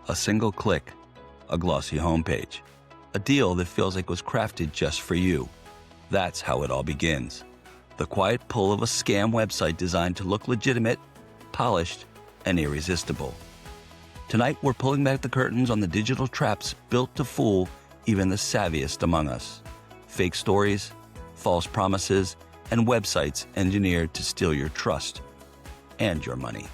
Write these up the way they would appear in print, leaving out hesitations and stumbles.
A single click, a glossy homepage, a deal that feels like it was crafted just for you. That's how it all begins. The quiet pull of a scam website designed to look legitimate, polished, and irresistible. Tonight, we're pulling back the curtains on the digital traps built to fool even the savviest among us. Fake stories, false promises, and websites engineered to steal your trust and your money.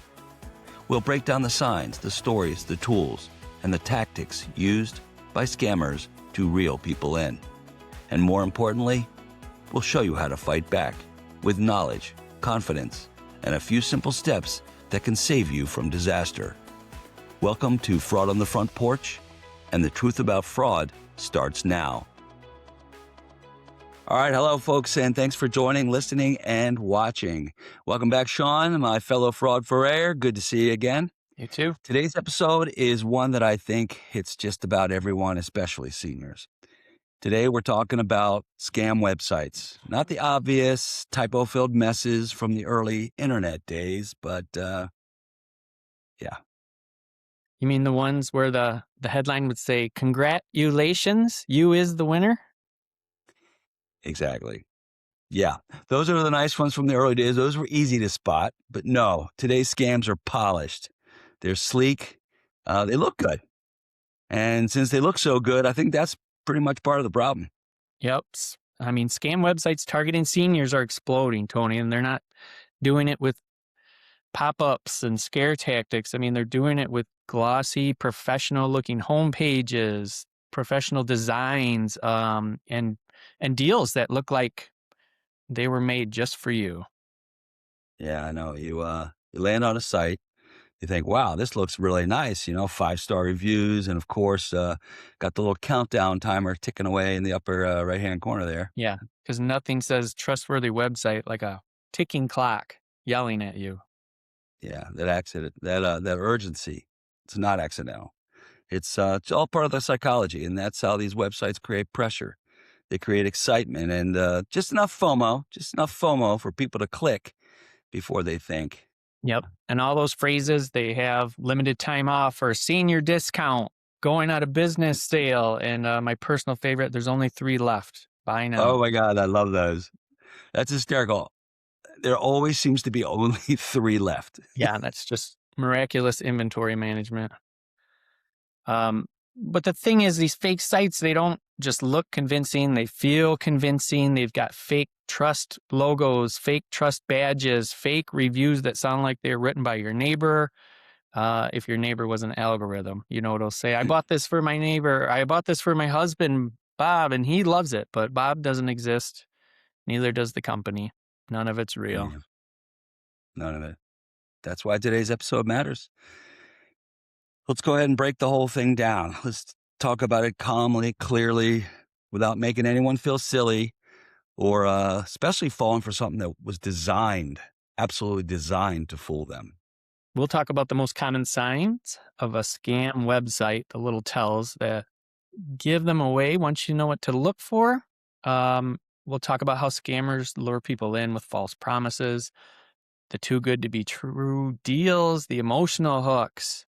We'll break down the signs, the stories, the tools, and the tactics used by scammers to reel people in. And more importantly, we'll show you how to fight back with knowledge, confidence, and a few simple steps that can save you from disaster. Welcome to Fraud on the Front Porch, and the truth about fraud starts now. All right, hello, folks, and thanks for joining, listening, and watching. Welcome back, Sean, my fellow fraud forayer. Good to see you again. You too. Today's episode is one that I think hits just about everyone, especially seniors. Today, we're talking about scam websites. Not the obvious typo-filled messes from the early internet days, but yeah. You mean the ones where the headline would say, "Congratulations, you is the winner"? Exactly. Yeah, those are the nice ones from the early days. Those were easy to spot, but no, today's scams are polished. They're sleek. They look good. And since they look so good, I think that's pretty much part of the problem. Yep. I mean, scam websites targeting seniors are exploding, Tony, and they're not doing it with pop-ups and scare tactics. I mean, they're doing it with glossy, professional-looking homepages, professional designs, and deals that look like they were made just for you. Yeah, I know. You land on a site, you think, wow, this looks really nice, 5-star reviews, and of course, got the little countdown timer ticking away in the upper right-hand corner there. Yeah, because nothing says trustworthy website like a ticking clock yelling at you. Yeah, that urgency, it's not accidental. It's all part of the psychology, and that's how these websites create pressure. They create excitement and just enough FOMO for people to click before they think. Yep. And all those phrases, they have limited time off or senior discount, going out of business sale. And my personal favorite, there's only 3 left. Buy now. Oh my God, I love those. That's hysterical. There always seems to be only 3 left. Yeah, that's just miraculous inventory management. But the thing is, these fake sites, they don't just look convincing. They feel convincing. They've got fake trust logos, fake trust badges, fake reviews that sound like they're written by your neighbor. If your neighbor was an algorithm, it'll say, "I bought this for my neighbor. I bought this for my husband, Bob, and he loves it." But Bob doesn't exist. Neither does the company. None of it's real. None of it. That's why today's episode matters. Let's go ahead and break the whole thing down. Let's talk about it calmly, clearly, without making anyone feel silly or especially falling for something that was absolutely designed to fool them. We'll talk about the most common signs of a scam website, the little tells that give them away once you know what to look for. We'll talk about how scammers lure people in with false promises, the too good to be true deals, the emotional hooks,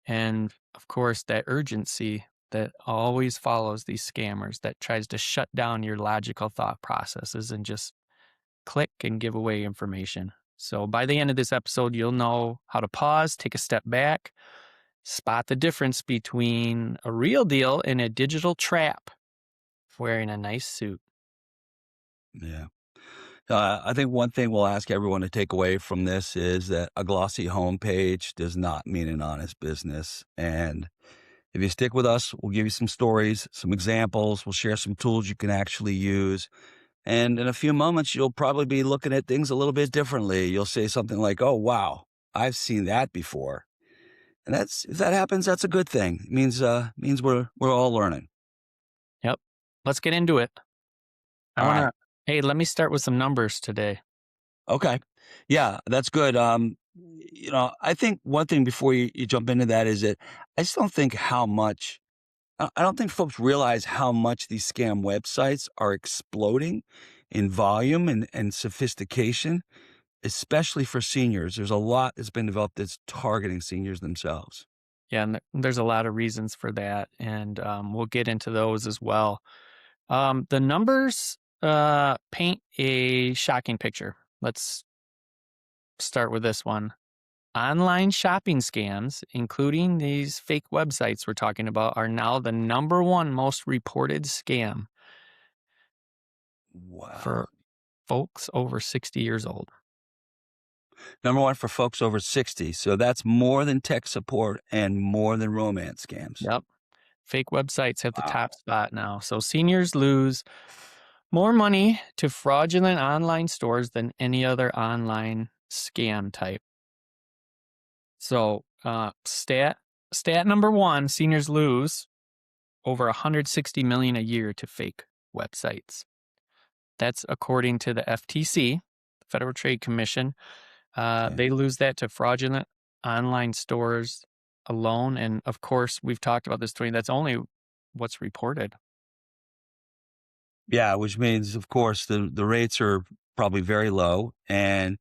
and of course, that urgency that always follows these scammers that tries to shut down your logical thought processes and just click and give away information. So by the end of this episode, you'll know how to pause, take a step back, spot the difference between a real deal and a digital trap wearing a nice suit. Yeah. I think one thing we'll ask everyone to take away from this is that a glossy homepage does not mean an honest business. And if you stick with us, we'll give you some stories, some examples. We'll share some tools you can actually use. And in a few moments, you'll probably be looking at things a little bit differently. You'll say something like, "Oh, wow, I've seen that before." And if that happens, that's a good thing. It means we're all learning. Yep. Let's get into it. Hey, let me start with some numbers today. Okay. Yeah, that's good. I think one thing before you jump into that is that I just don't think I don't think folks realize how much these scam websites are exploding in volume and sophistication, especially for seniors. There's a lot that's been developed that's targeting seniors themselves. Yeah, and there's a lot of reasons for that, and we'll get into those as well. The numbers paint a shocking picture. Let's start with this one. Online shopping scams, including these fake websites we're talking about, are now the number one most reported scam Wow. for folks over 60 years old. Number one for folks over 60. So that's more than tech support and more than romance scams. Yep. Fake websites have the top Wow. spot now. So seniors lose more money to fraudulent online stores than any other online scam type. So stat number one, seniors lose over 160 million a year to fake websites. That's according to the FTC, the Federal Trade Commission. Okay. They lose that to fraudulent online stores alone. And of course, we've talked about this, Tony. That's only what's reported. Yeah, which means, of course, the rates are probably very low, and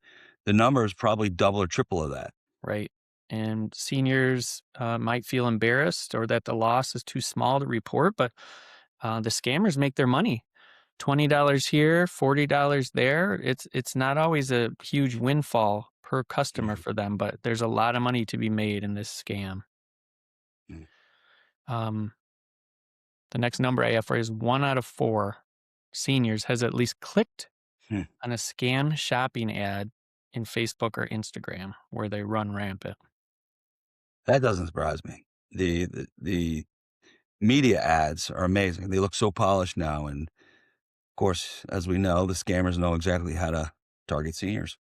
the number is probably double or triple of that. Right. And seniors might feel embarrassed or that the loss is too small to report, but the scammers make their money. $20 here, $40 there. It's not always a huge windfall per customer Mhm. for them, but there's a lot of money to be made in this scam. Mhm. Um, the next number I have for you is 1 out of 4 seniors has at least clicked Hmm. on a scam shopping ad in Facebook or Instagram where they run rampant. That doesn't surprise me. The media ads are amazing. They look so polished now, and of course, as we know, the scammers know exactly how to target seniors.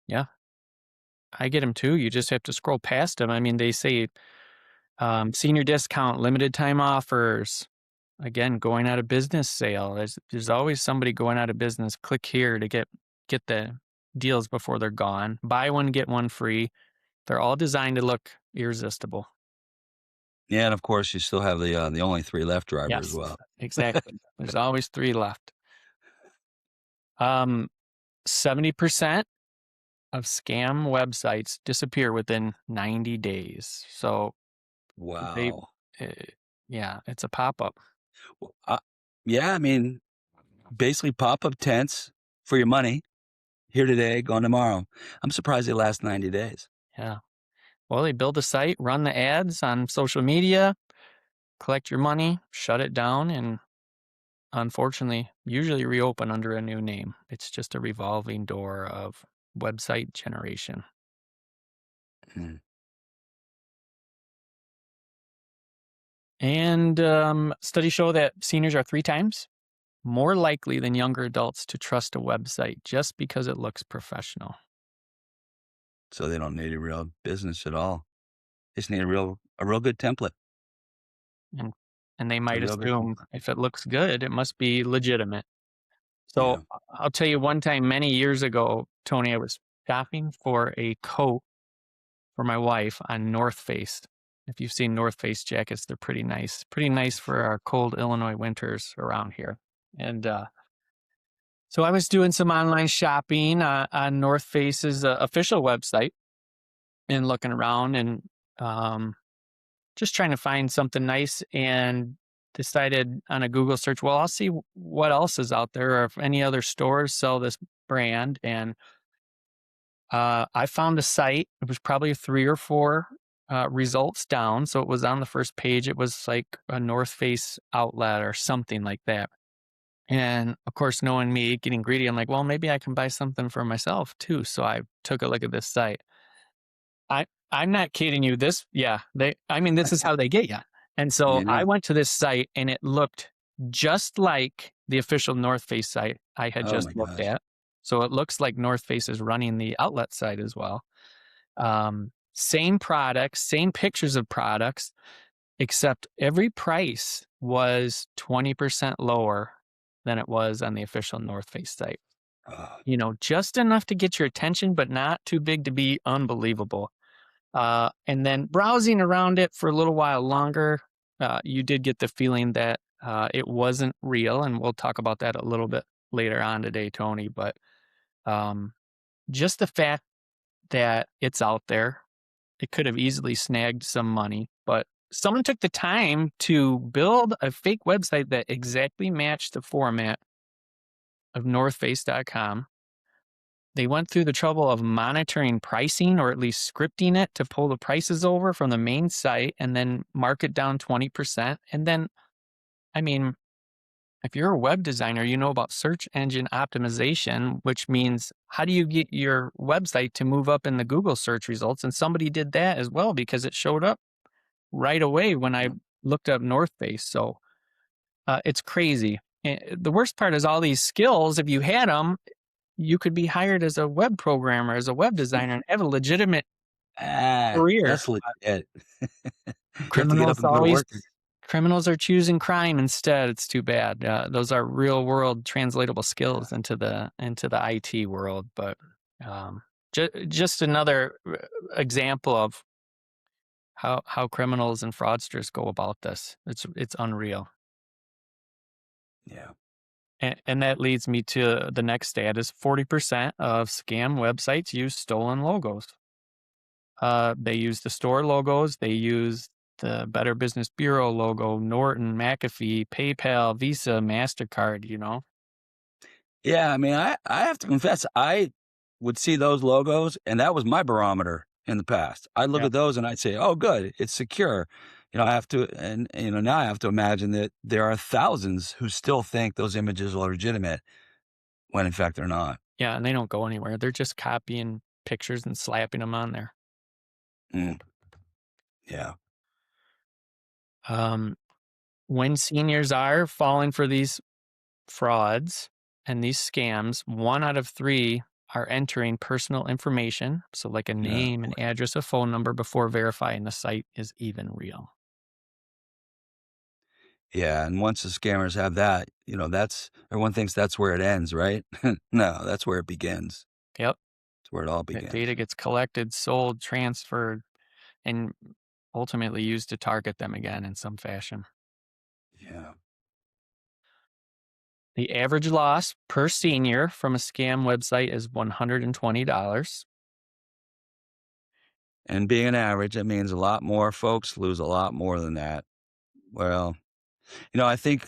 Yeah, I get them too. You just have to scroll past them. I mean, they say senior discount, limited time offers. Again, going out of business sale. There's always somebody going out of business. Click here to get the deals before they're gone. Buy one, get one free. They're all designed to look irresistible. Yeah, and of course, you still have the only 3 left driver as Yes, well. exactly. There's always 3 left. 70% of scam websites disappear within 90 days. So they, Wow. uh, yeah, it's a pop up. Well, yeah, I mean, basically pop-up tents for your money. Here today, gone tomorrow. I'm surprised they last 90 days. Yeah. Well, they build a site, run the ads on social media, collect your money, shut it down, and unfortunately, usually reopen under a new name. It's just a revolving door of website generation. Mm. And studies show that seniors are 3 times more likely than younger adults to trust a website just because it looks professional. So they don't need a real business at all. They just need a real good template. And and they A might real good assume template. if it looks good, it must be legitimate. So Yeah. I'll tell you one time many years ago, Tony, I was shopping for a coat for my wife on North Face. If you've seen North Face jackets, they're pretty nice. Pretty nice for our cold Illinois winters around here. And so I was doing some online shopping on North Face's official website and looking around and um, just trying to find something nice and decided on a Google search, well, I'll see what else is out there or if any other stores sell this brand. And I found a site. It was probably 3 or 4 results down. So it was on the first page. It was like a North Face outlet or something like that. And of course, knowing me, getting greedy, I'm like, well, maybe I can buy something for myself too. So I took a look at this site. I'm not kidding you. This is how they get you. And so Yeah. I went to this site and it looked just like the official North Face site I had Oh just my looked gosh. at. So it looks like North Face is running the outlet site as well. Same products, same pictures of products, except every price was 20% lower than it was on the official North Face site. Oh, Just enough to get your attention, but not too big to be unbelievable. And then browsing around it for a little while longer, you did get the feeling that it wasn't real. And we'll talk about that a little bit later on today, Tony. But um, just the fact that it's out there, it could have easily snagged some money. But someone took the time to build a fake website that exactly matched the format of northface.com. They went through the trouble of monitoring pricing, or at least scripting it to pull the prices over from the main site and then mark it down 20%. And then, I mean, if you're a web designer, you know about search engine optimization, which means how do you get your website to move up in the Google search results? And somebody did that as well because it showed up right away when I looked up North Face. So it's crazy. And the worst part is all these skills, if you had them, you could be hired as a web programmer, as a web designer, and have a legitimate career. That's legit. You have to get up Criminals and go to always work. criminals are choosing crime instead. It's too bad. Those are real world translatable Yeah. skills into the IT world. But just another example of how criminals and fraudsters go about this. It's unreal. Yeah. And that leads me to the next stat is 40% of scam websites use stolen logos. They use the store logos. They use the Better Business Bureau logo, Norton, McAfee, PayPal, Visa, MasterCard, Yeah, I mean, I have to confess, I would see those logos, and that was my barometer in the past. I'd look Yeah. at those and I'd say, "Oh, good, it's secure." I have to, and now I have to imagine that there are thousands who still think those images are legitimate when in fact they're not. Yeah, and they don't go anywhere. They're just copying pictures and slapping them on there. Mm, yeah, Um, when seniors are falling for these frauds and these scams, 1 out of 3 are entering personal information, so like a yeah, name, an address, a phone number before verifying the site is even real. yeah. And once the scammers have that, that's everyone thinks that's where it ends, right? No, that's where it begins. Yep. It's where it all That begins. data gets collected, sold, transferred, and ultimately used to target them again in some fashion. Yeah. The average loss per senior from a scam website is $120. And being an average, that means a lot more folks lose a lot more than that. Well, I think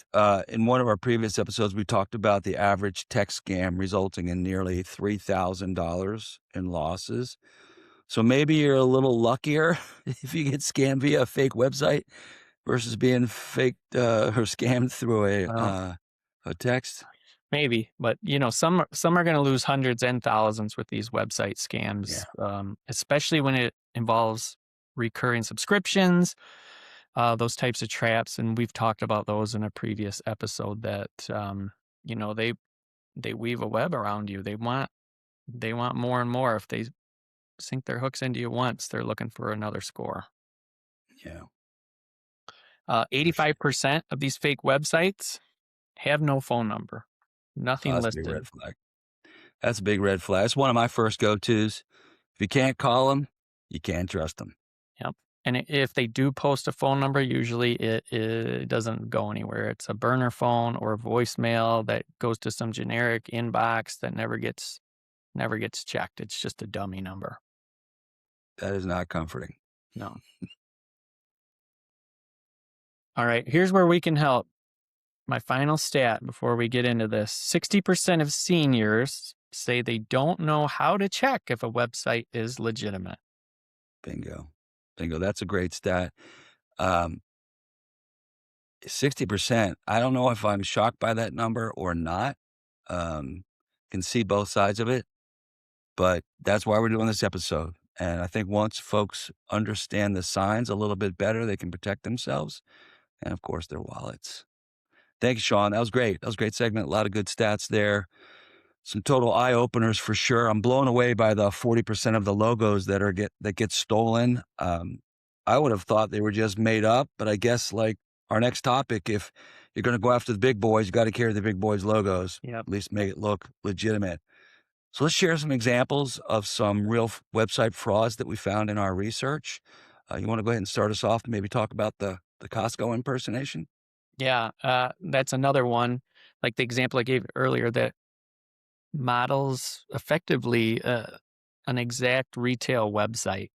in one of our previous episodes, we talked about the average tech scam resulting in nearly $3,000 in losses. So maybe you're a little luckier if you get scammed via a fake website versus being faked or scammed through Well, a text. maybe, but some are going to lose hundreds and thousands with these website Yeah, scams, especially when it involves recurring subscriptions, those types of traps. And we've talked about those in a previous episode that you know they they weave a web around you. They want more and more. If they sink their hooks into you once, they're looking for another score. yeah, for sure. 85% of these fake websites have no phone number, Oh, nothing that's a big listed. red flag. That's a big red flag. It's one of my first go-tos. If you can't call them, you can't trust them. Yep. And if they do post a phone number, usually it doesn't go anywhere. It's a burner phone or a voicemail that goes to some generic inbox that never gets checked. It's just a dummy number. That is not comforting. No. All right. Here's where we can help. My final stat before we get into this: 60% of seniors say they don't know how to check if a website is legitimate. Bingo. Bingo. That's a great stat. Um, 60%. I don't know if I'm shocked by that number or not. Um, can see both sides of it, but that's why we're doing this episode. And I think once folks understand the signs a little bit better, they can protect themselves and, of course, their wallets. Thanks, Sean. That was great. That was a great segment. A lot of good stats there. Some total eye openers for sure. I'm blown away by the 40% of the logos that get stolen. I would have thought they were just made up, but I guess like our next topic, if you're going to go after the big boys, you got to carry the big boys logos. Yep. At least make it look legitimate. So let's share some examples of some real website frauds that we found in our research. You want to go ahead and start us off and maybe talk about the Costco impersonation? Yeah. That's another one. Like the example I gave earlier that models effectively an exact retail website.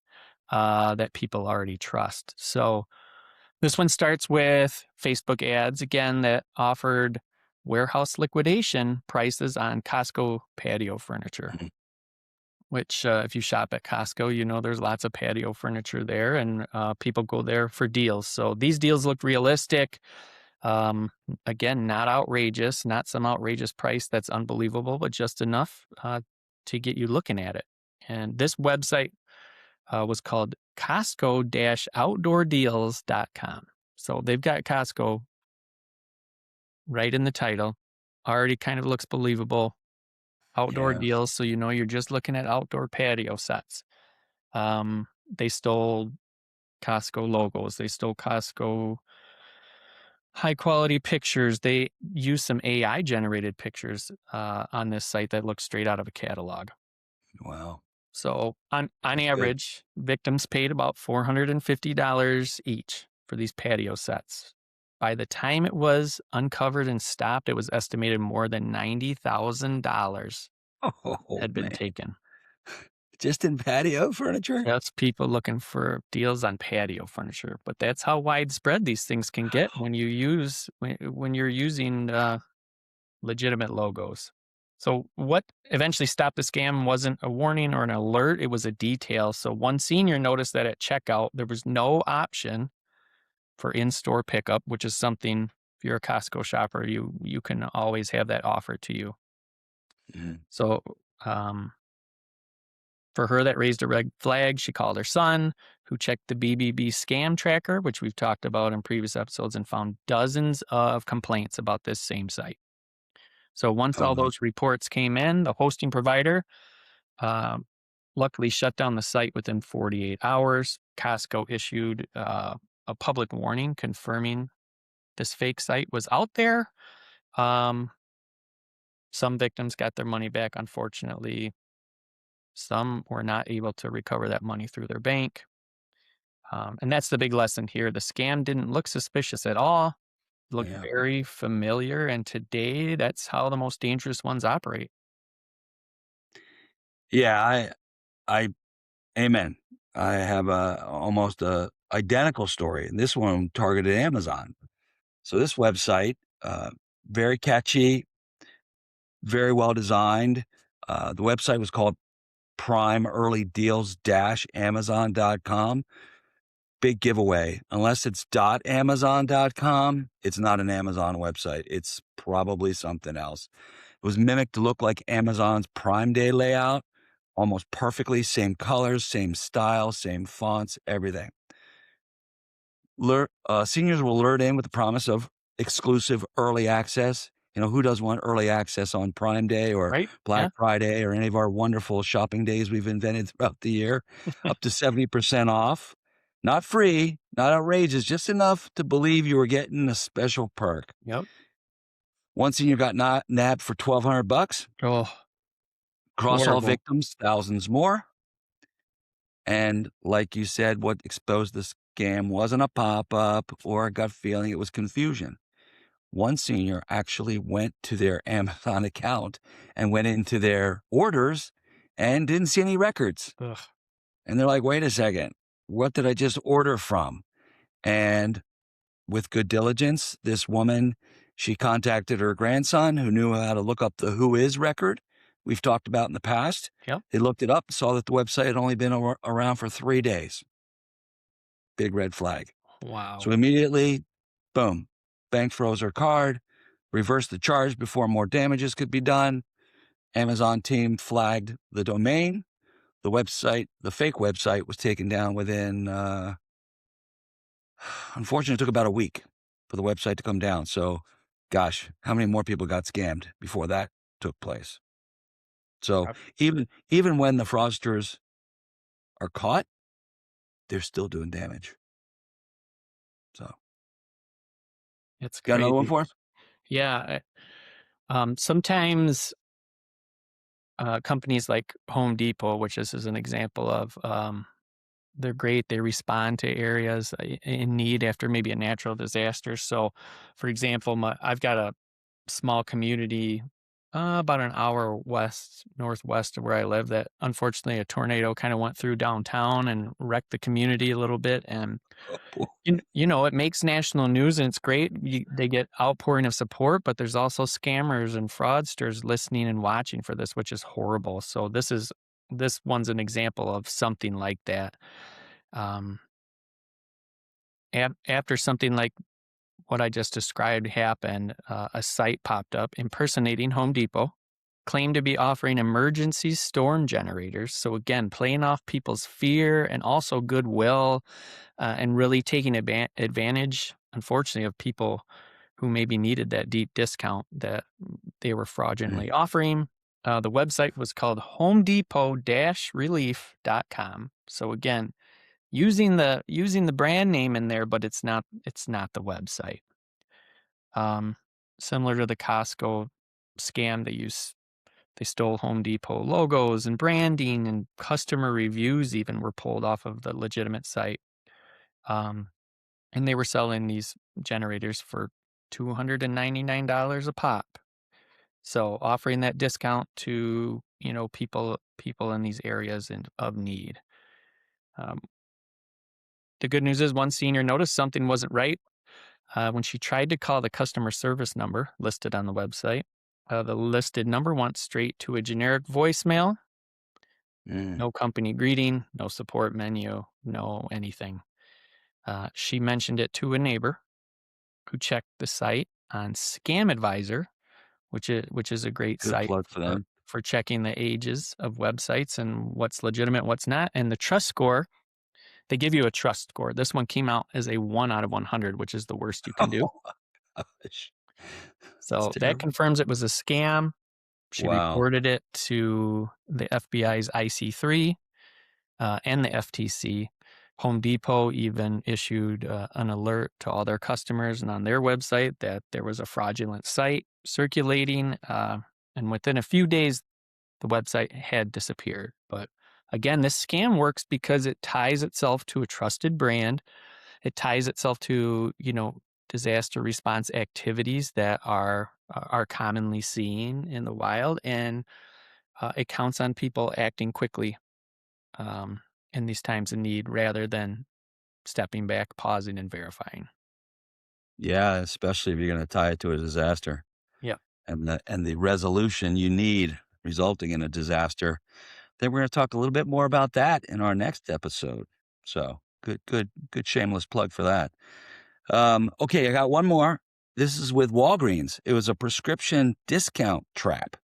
that people already trust. So this one starts with Facebook ads again that offered warehouse liquidation prices on Costco patio furniture, Mhm. which if you shop at Costco, you know there's lots of patio furniture there, and people go there for deals. So these deals look realistic. Um, Again, not outrageous, not some outrageous price that's unbelievable, but just enough to get you looking at it. And this website was called Costco-outdoordeals.com. So they've got Costco right in the title. Already kind of looks believable. Outdoor Yeah. deals, so you know you're just looking at outdoor patio sets. They stole Costco logos. They stole Costco high quality pictures. They use some AI generated pictures on this site that look straight out of a catalog. Wow. So on That's good. average, victims paid about $450 each for these patio sets. By the time it was uncovered and stopped, it was estimated more than $90,000 Oh, had been man. taken. Just in patio furniture? Just people looking for deals on patio furniture, but that's how widespread these things can get when when you're using legitimate logos. So what eventually stopped the scam wasn't a warning or an alert, it was a detail. So one senior noticed that at checkout there was no option for in-store pickup, which is something if you're a Costco shopper, you can always have that offered to you. Mhm. So um for her, that raised a red flag. She called her son, who checked the BBB scam tracker, which we've talked about in previous episodes, and found dozens of complaints about this same site. So once Oh, all wow. those reports came in, the hosting provider um, luckily shut down the site within 48 hours. Costco issued a public warning confirming this fake site was out there. Um, some victims got their money back, unfortunately. Some were not able to recover that money through their bank. And that's the big lesson here. The scam didn't look suspicious at all. It looked Yeah. very familiar. And today, that's how the most dangerous ones operate. Yeah, I amen. I have a almost a identical story, and this one targeted Amazon. So this website, very catchy, very well designed. The website was called Prime Early Deals Amazon.com. Big giveaway. Unless it's .amazon.com, it's not an Amazon website. It's probably something else. It was mimicked to look like Amazon's Prime Day layout, almost perfectly, same colors, same style, same fonts, everything. Seniors were lured in with the promise of exclusive early access. You know, who does want early access on Prime Day or Right? Black Yeah. Friday or any of our wonderful shopping days we've invented throughout the year? Up to 70% off. Not free, not outrageous, just enough to believe you were getting a special perk. Yep. One senior got nabbed for $1,200. Oh, Across all horrible. victims, thousands more. And like you said, what exposed the scam wasn't a pop up or a gut feeling, it was confusion. One senior actually went to their Amazon account and went into their orders and didn't see any records. Ugh. And they're like, wait a second, what did I just order from? And with good diligence, this woman, she contacted her grandson who knew how to look up the Who Is record we've talked about in the past. Yep. They looked it up, saw that the website had only been around for 3 days. Big red flag. Wow. So immediately, boom, bank froze her card, reversed the charge before more damages could be done. Amazon team flagged the domain. The website, the fake website, was taken down within, unfortunately, it took about a week for the website to come down. So, gosh, how many more people got scammed before that took place? So Yep. even when the fraudsters are caught, they're still doing damage. So, It's got another one crazy. for us? Yeah. Sometimes companies like Home Depot, which this is an example of, they're great. They respond to areas in need after maybe a natural disaster. So, for example, I've got a small community About an hour northwest of where I live, that unfortunately a tornado kind of went through downtown and wrecked the community a little bit. And, Oh, boy. it makes national news and it's great. They get outpouring of support, but there's also scammers and fraudsters listening and watching for this, which is horrible. So this one's an example of something like that. Um, After something like what I just described happened, a site popped up impersonating Home Depot, claimed to be offering emergency storm generators. So, again, playing off people's fear and also goodwill, and really taking advantage, unfortunately, of people who maybe needed that deep discount that they were Mm. fraudulently offering. The website was called homedepot-relief.com. So, again, using the brand name in there, but it's not the website. Similar to the Costco scam, they stole Home Depot logos and branding, and customer reviews even were pulled off of the legitimate site. Um, and they were selling these generators for $299 a pop. So offering that discount to, people in these areas of need. Um, the good news is one senior noticed something wasn't right when she tried to call the customer service number listed on the website. The listed number went straight to a generic voicemail. Mm. No company greeting, no support menu, no anything. She mentioned it to a neighbor who checked the site on Scam Advisor, which is a great Good site plug for for them. for checking the ages of websites and what's legitimate, what's not. And the trust score, they give you a trust score. This one came out as a 1 out of 100, which is the worst you can do. Oh, gosh. That's So that terrible. confirms it was a scam. She Wow. reported it to the FBI's IC3 and the FTC. Home Depot even issued an alert to all their customers and on their website that there was a fraudulent site circulating. And within a few days, the website had disappeared. But again, this scam works because it ties itself to a trusted brand. It ties itself to, disaster response activities that are commonly seen in the wild, and it counts on people acting quickly um, in these times of need rather than stepping back, pausing, and verifying. Yeah, especially if you're gonna tie it to a disaster Yep. and the resolution you need resulting in a disaster. Then we're gonna talk a little bit more about that in our next episode. So, good shameless plug for that. Okay, I got one more. This is with Walgreens. It was a prescription discount trap.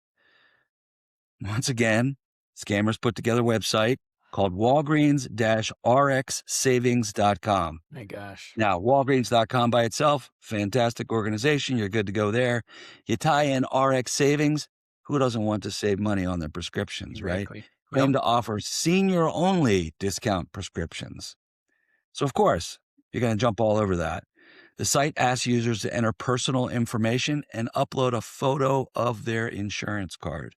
Once again, scammers put together a website called walgreens-rxsavings.com. My gosh. Now, Walgreens.com by itself, fantastic organization. You're good to go there. You tie in RX Savings. Who doesn't want to save money on their prescriptions, right? Exactly. Yep. Claim to offer senior only discount prescriptions. So, of course, you're going to jump all over that. The site asks users to enter personal information and upload a photo of their insurance card.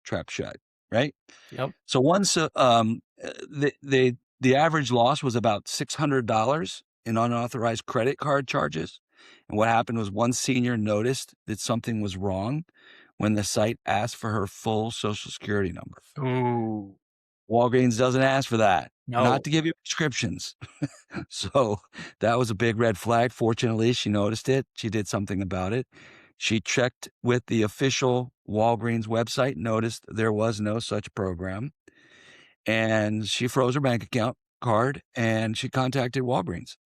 Trap shut, right? Yep. So once the average loss was about $600 in unauthorized credit card charges. And what happened was one senior noticed that something was wrong when the site asked for her full Social Security number. Ooh. Walgreens doesn't ask for that, not No. to give you prescriptions. So that was a big red flag. Fortunately, she noticed it. She did something about it. She checked with the official Walgreens website, noticed there was no such program, and she froze her bank account card and she contacted Walgreens.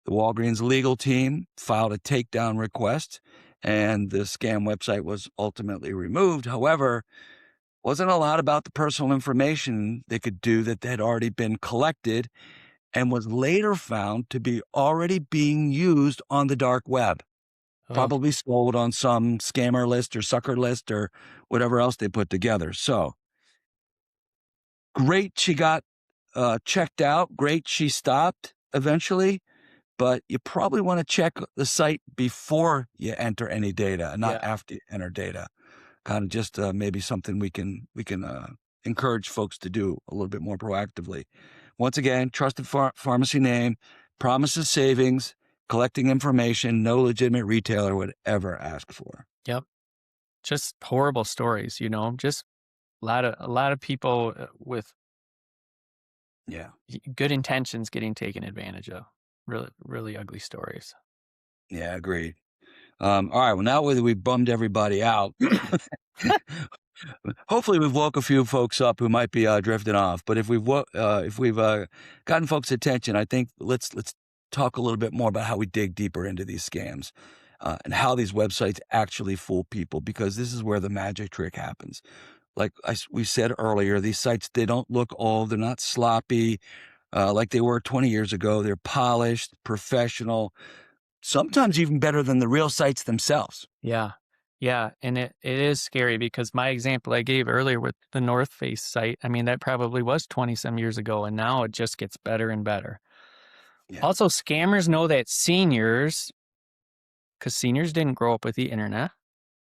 The Walgreens legal team filed a takedown request and the scam website was ultimately removed. However, wasn't a lot about the personal information they could do that had already been collected and was later found to be already being used on the dark web, Oh, probably sold on some scammer list or sucker list or whatever else they put together. So great she got checked out. Great she stopped eventually, but you probably want to check the site before you enter any data, not yeah. after you enter data. Kind of just maybe something we can encourage folks to do a little bit more proactively. Once again, trusted pharmacy name, promises savings, collecting information no legitimate retailer would ever ask for. Yep. just horrible stories, just a lot of people with Yeah. good intentions getting taken advantage of. Really, really ugly stories. Yeah, agreed. All right. Well, now that we've bummed everybody out, hopefully we've woke a few folks up who might be drifting off. But if we've gotten folks' attention, I think let's talk a little bit more about how we dig deeper into these scams and how these websites actually fool people, because this is where the magic trick happens. Like we said earlier, these sites, they don't look old, they're not sloppy like they were 20 years ago. They're polished, professional, sometimes even better than the real sites themselves. Yeah. Yeah. And it is scary because my example I gave earlier with the North Face site, I mean, that probably was 20 some years ago, and now it just gets better and better. Yeah. Also, scammers know that seniors, because seniors didn't grow up with the internet.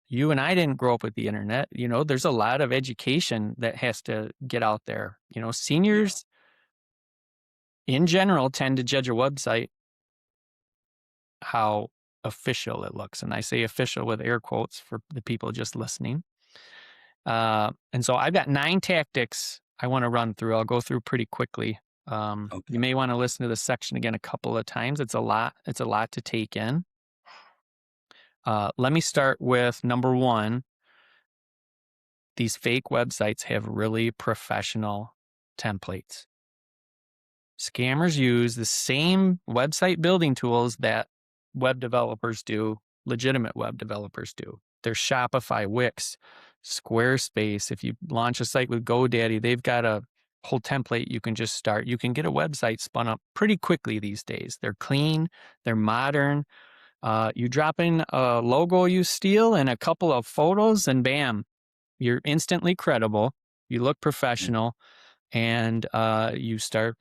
You and I didn't grow up with the internet. There's a lot of education that has to get out there. Yeah. Seniors in general tend to judge a website how official it looks. And I say official with air quotes for the people just listening. And so I've got 9 tactics I want to run through. I'll go through pretty quickly. You Okay. may want to listen to this section again a couple of times. It's a lot to take in. Let me start with number 1. These fake websites have really professional templates. Scammers use the same website building tools that web developers do, legitimate web developers do. There's Shopify, Wix, Squarespace. If you launch a site with GoDaddy, they've got a whole template you can just start. You can get a website spun up pretty quickly these days. They're clean, they're modern. You drop in a logo you steal and a couple of photos, and bam, you're instantly credible. You look Yeah. professional, and you start,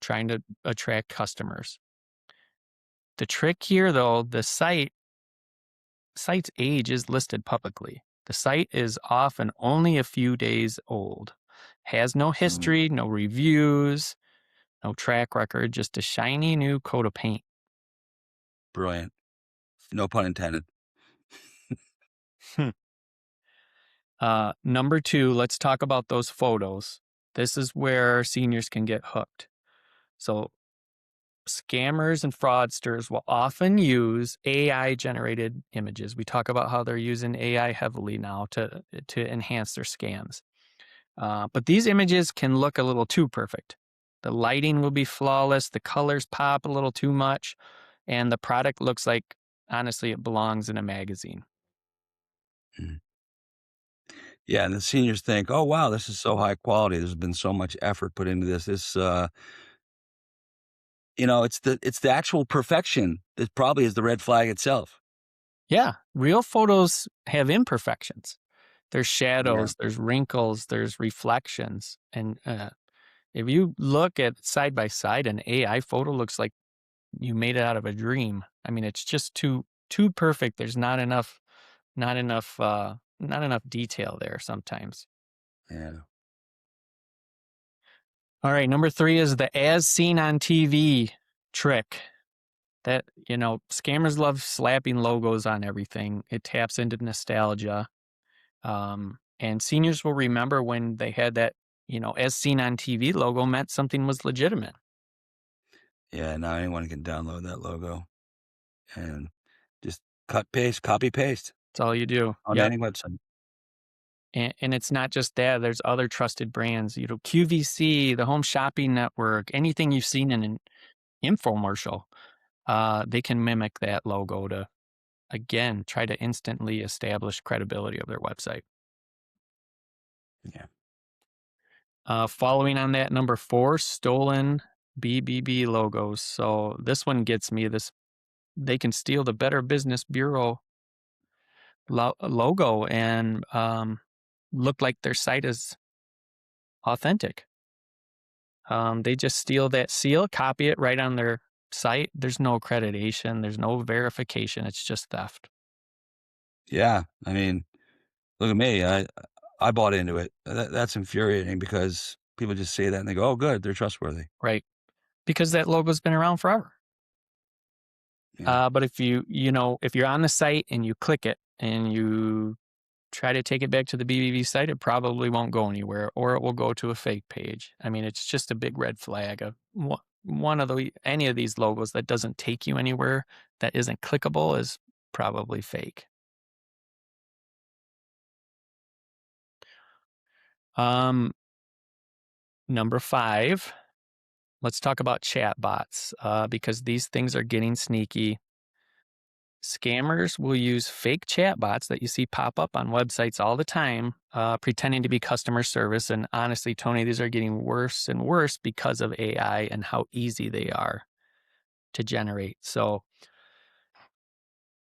trying to attract customers. The trick here, though, the site's age is listed publicly. The site is often only a few days old, has no Mhm. history, no reviews, no track record, just a shiny new coat of paint. Brilliant. No pun intended. Number 2, let's talk about those photos. This is where seniors can get hooked. So scammers and fraudsters will often use AI generated images. We talk about how they're using AI heavily now to enhance their scams. But these images can look a little too perfect. The lighting will be flawless, the colors pop a little too much, and the product looks like, honestly, it belongs in a magazine. Mhm. Yeah, and the seniors think, "Oh, wow, this is so high quality. There's been so much effort put into this." It's the actual perfection that probably is the red flag itself. Yeah, real photos have imperfections. There's Yeah, shadows, there's wrinkles, there's reflections. And if you look at side by side, an AI photo looks like you made it out of a dream. I mean, it's just too perfect. There's not enough detail there sometimes. yeah, All right, number 3 is the as seen on TV trick. That, scammers love slapping logos on everything. It taps into nostalgia. And seniors will remember when they had that, as seen on TV logo meant something was legitimate. yeah. Now anyone can download that logo and just cut, paste, copy, paste That's all you do. on Yep. any website. And it's not just that. There's other trusted brands, QVC, the Home Shopping Network, anything you've seen in an infomercial, they can mimic that logo to, again, try to instantly establish credibility of their website. Yeah, Following on that, number 4, stolen BBB logos. So this one gets me. They can steal the Better Business Bureau logo and look like their site is authentic. They just steal that seal, copy it right on their site. There's no accreditation. There's no verification. It's just theft. yeah. I mean, look at me. I bought into it. That's infuriating because people just say that and they go, "Oh, good, they're trustworthy." Right. Because that logo's been around forever. Yeah, But if if you're on the site and you click it and you try to take it back to the BBB site, it probably won't go anywhere, or it will go to a fake page. I mean, it's just a big red flag of any of these logos that doesn't take you anywhere, that isn't clickable, is probably fake. Number 5, let's talk about chat bots, because these things are getting sneaky. Scammers will use fake chat bots that you see pop up on websites all the time, pretending to be customer service. And honestly, Tony, these are getting worse and worse because of AI and how easy they are to generate. So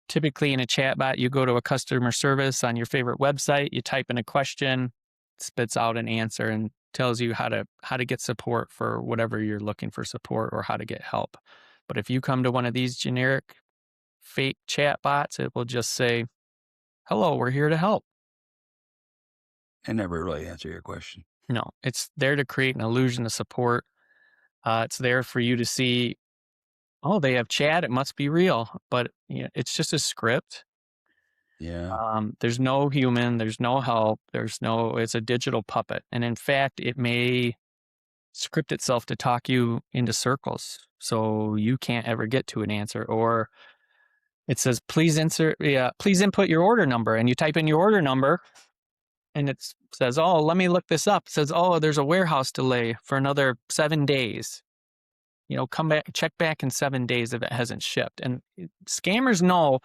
typically in a chat bot, you go to a customer service on your favorite website, you type in a question, spits out an answer, and tells you how to get support for whatever you're looking for support, or how to get help. But if you come to one of these generic fake chat bots, it will just say, "Hello, we're here to help." I never really answer your question. No, it's there to create an illusion of support. It's there for you to see, oh, they have chat, it must be real. But it's just a script. Yeah. There's no human, there's no help, it's a digital puppet. And in fact, it may script itself to talk you into circles so you can't ever get to an answer. Or it says, please input your order number. And you type in your order number and it says, oh, let me look this up. It says, oh, there's a warehouse delay for another 7 days. Come back, check back in 7 days if it hasn't shipped. And scammers know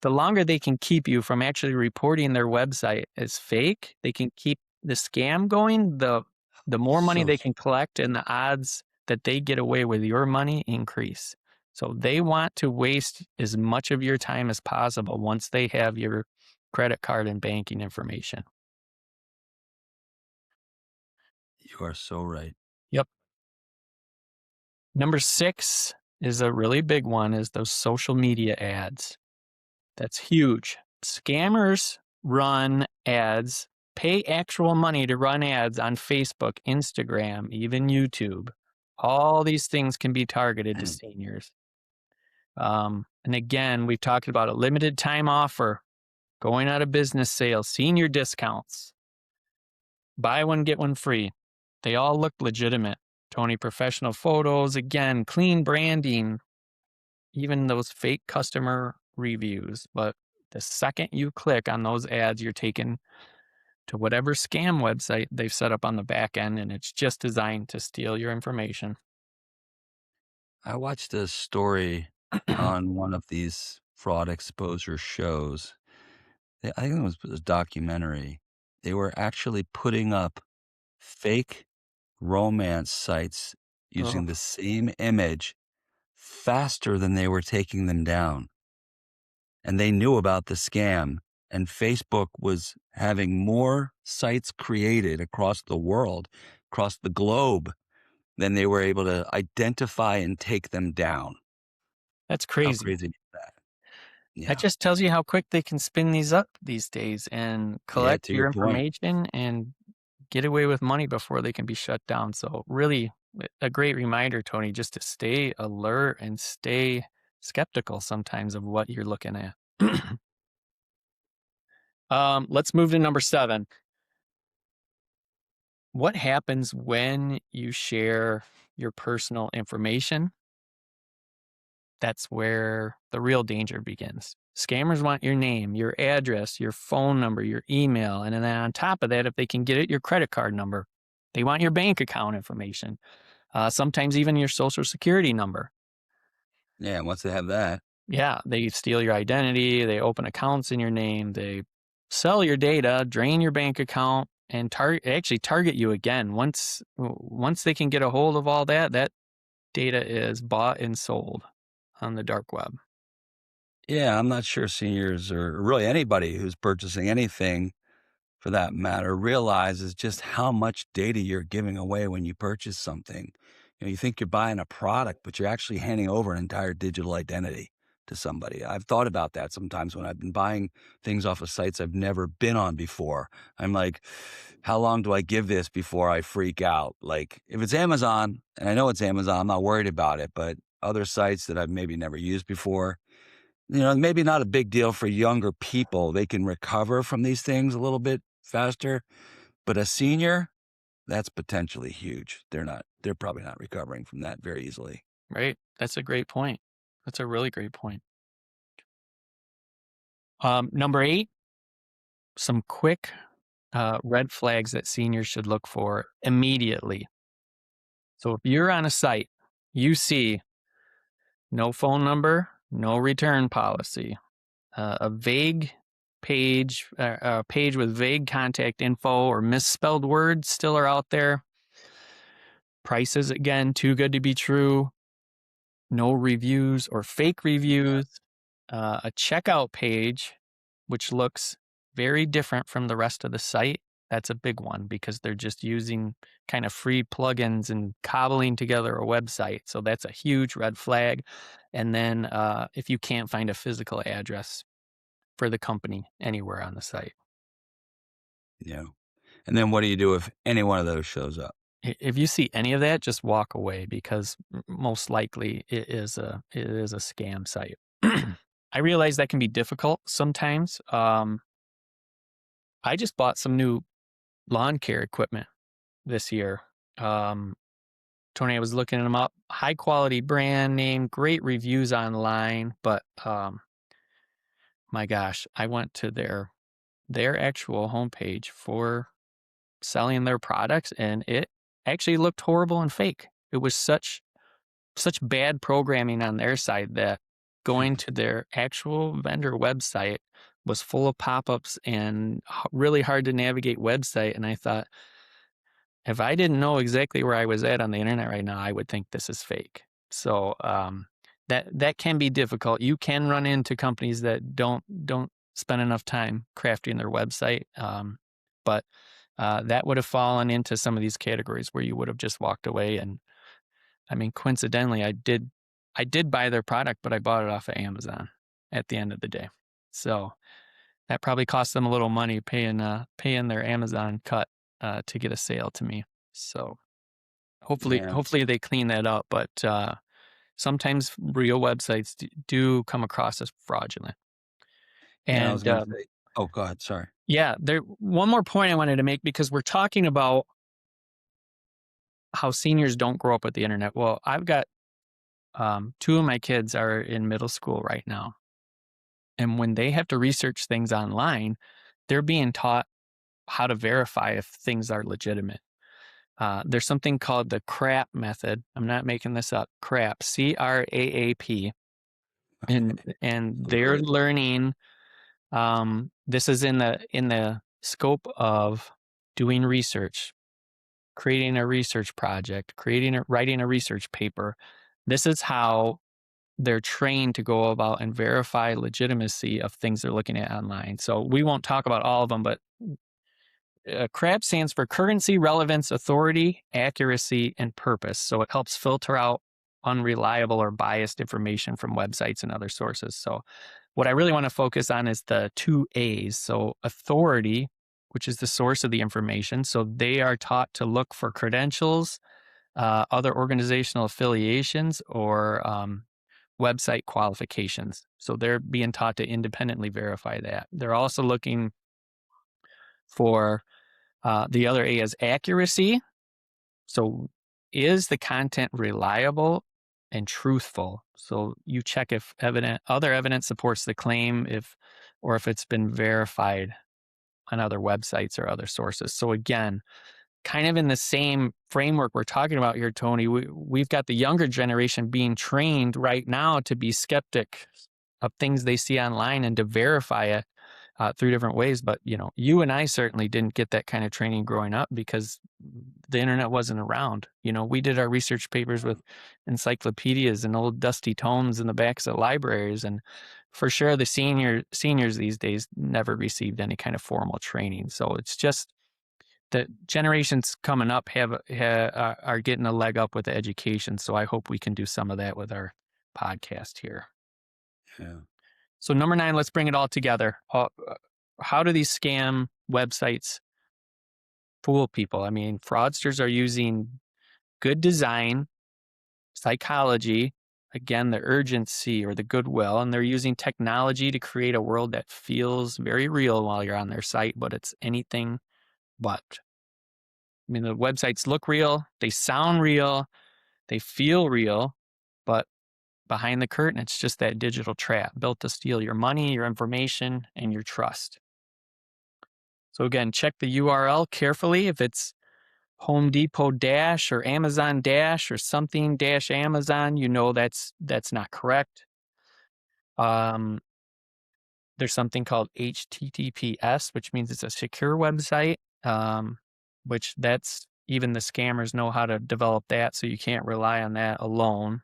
the longer they can keep you from actually reporting their website as fake, they can keep the scam going, the more money they can collect, and the odds that they get away with your money increase. So they want to waste as much of your time as possible once they have your credit card and banking information. You are so right. Yep. Number 6 is a really big one, is those social media ads. That's huge. Scammers run ads, pay actual money to run ads on Facebook, Instagram, even YouTube. All these things can be targeted to seniors. And again, we've talked about a limited time offer, going out of business sales, senior discounts, buy one, get one free. They all look legitimate. Tony, professional photos, again, clean branding, even those fake customer reviews. But the second you click on those ads, you're taken to whatever scam website they've set up on the back end, and it's just designed to steal your information. I watched a story on one of these fraud exposure shows. I think it was a documentary. They were actually putting up fake romance sites using the same image faster than they were taking them down. And they knew about the scam. And Facebook was having more sites created across the world, across the globe, than they were able to identify and take them down. That's How crazy. crazy is that? Yeah. That just tells you how quick they can spin these up these days and collect to your your point. information and get away with money before they can be shut down. So really a great reminder, Tony, just to stay alert and stay skeptical sometimes of what you're looking at. Let's move to number 7. What happens when you share your personal information? That's where the real danger begins. Scammers want your name, your address, your phone number, your email, and then on top of that, if they can get it, your credit card number. They want your bank account information, sometimes even your social security number. Yeah, once they have that. Yeah, they steal your identity, they open accounts in your name, they sell your data, drain your bank account, and target you again. Once they can get a hold of all that, that data is bought and sold on the dark web. Yeah, I'm not sure seniors or really anybody who's purchasing anything for that matter realizes just how much data you're giving away when you purchase something. You think you're buying a product, but you're actually handing over an entire digital identity to somebody. I've thought about that sometimes when I've been buying things off of sites I've never been on before. I'm like, how long do I give this before I freak out? Like, if it's Amazon, and I know it's Amazon, I'm not worried about it, but other sites that I've maybe never used before, maybe not a big deal for younger people. They can recover from these things a little bit faster, but a senior, that's potentially huge. They're probably not recovering from that very easily. Right? That's a great point. That's a really great point. Number 8, some quick red flags that seniors should look for immediately. So if you're on a site, you see no phone number, no return policy, a vague page, a page with vague contact info or misspelled words still are out there. Prices, again, too good to be true. No reviews or fake reviews. A checkout page, which looks very different from the rest of the site. That's a big one because they're just using kind of free plugins and cobbling together a website. So that's a huge red flag. And then if you can't find a physical address for the company anywhere on the site. Yeah. And then what do you do if any one of those shows up? If you see any of that, just walk away because most likely it is a scam site. I realize that can be difficult sometimes. I just bought some new lawn care equipment this year. Tony, I was looking them up. High quality brand name, great reviews online, but my gosh, I went to their actual homepage for selling their products, and it actually looked horrible and fake. It was such bad programming on their side that going to their actual vendor website was full of pop-ups and really hard to navigate website. And I thought, if I didn't know exactly where I was at on the internet right now, I would think this is fake. So that can be difficult. You can run into companies that don't spend enough time crafting their website, but that would have fallen into some of these categories where you would have just walked away. And I mean, coincidentally, I did buy their product, but I bought it off of Amazon at the end of the day. So that probably cost them a little money paying their Amazon cut to get a sale to me. So hopefully they clean that up. But sometimes real websites do come across as fraudulent. And I was going to say, oh, go ahead. Sorry. Yeah, one more point I wanted to make, because we're talking about how seniors don't grow up with the internet. Well, I've got 2 of my kids are in middle school right now. And when they have to research things online, they're being taught how to verify if things are legitimate. There's something called the CRAP method. I'm not making this up. CRAP, CRAAP. And they're learning. This is in the scope of doing research, creating a research project, writing a research paper. This is how they're trained to go about and verify legitimacy of things they're looking at online. So we won't talk about all of them, but CRAP stands for currency, relevance, authority, accuracy, and purpose. So it helps filter out unreliable or biased information from websites and other sources. So what I really want to focus on is the 2 A's. So authority, which is the source of the information. So they are taught to look for credentials, other organizational affiliations, or website qualifications. So they're being taught to independently verify that. They're also looking for the other A is accuracy. So is the content reliable and truthful? So you check if other evidence supports the claim, or if it's been verified on other websites or other sources. So again, kind of in the same framework we're talking about here, Tony, we've got the younger generation being trained right now to be skeptic of things they see online and to verify it through different ways. But, you and I certainly didn't get that kind of training growing up because the internet wasn't around. We did our research papers with encyclopedias and old dusty tomes in the backs of libraries. And for sure, the seniors these days never received any kind of formal training. So it's just the generations coming up are getting a leg up with the education. So I hope we can do some of that with our podcast here. Yeah. So number 9, let's bring it all together. How do these scam websites fool people? I mean, fraudsters are using good design, psychology, again, the urgency or the goodwill, and they're using technology to create a world that feels very real while you're on their site, but it's anything but. I mean, the websites look real, they sound real, they feel real, but behind the curtain, it's just that digital trap built to steal your money, your information, and your trust. So again, check the URL carefully. If it's Home Depot dash or Amazon dash or something dash Amazon, that's not correct. There's something called HTTPS, which means it's a secure website, which that's even the scammers know how to develop that, so you can't rely on that alone.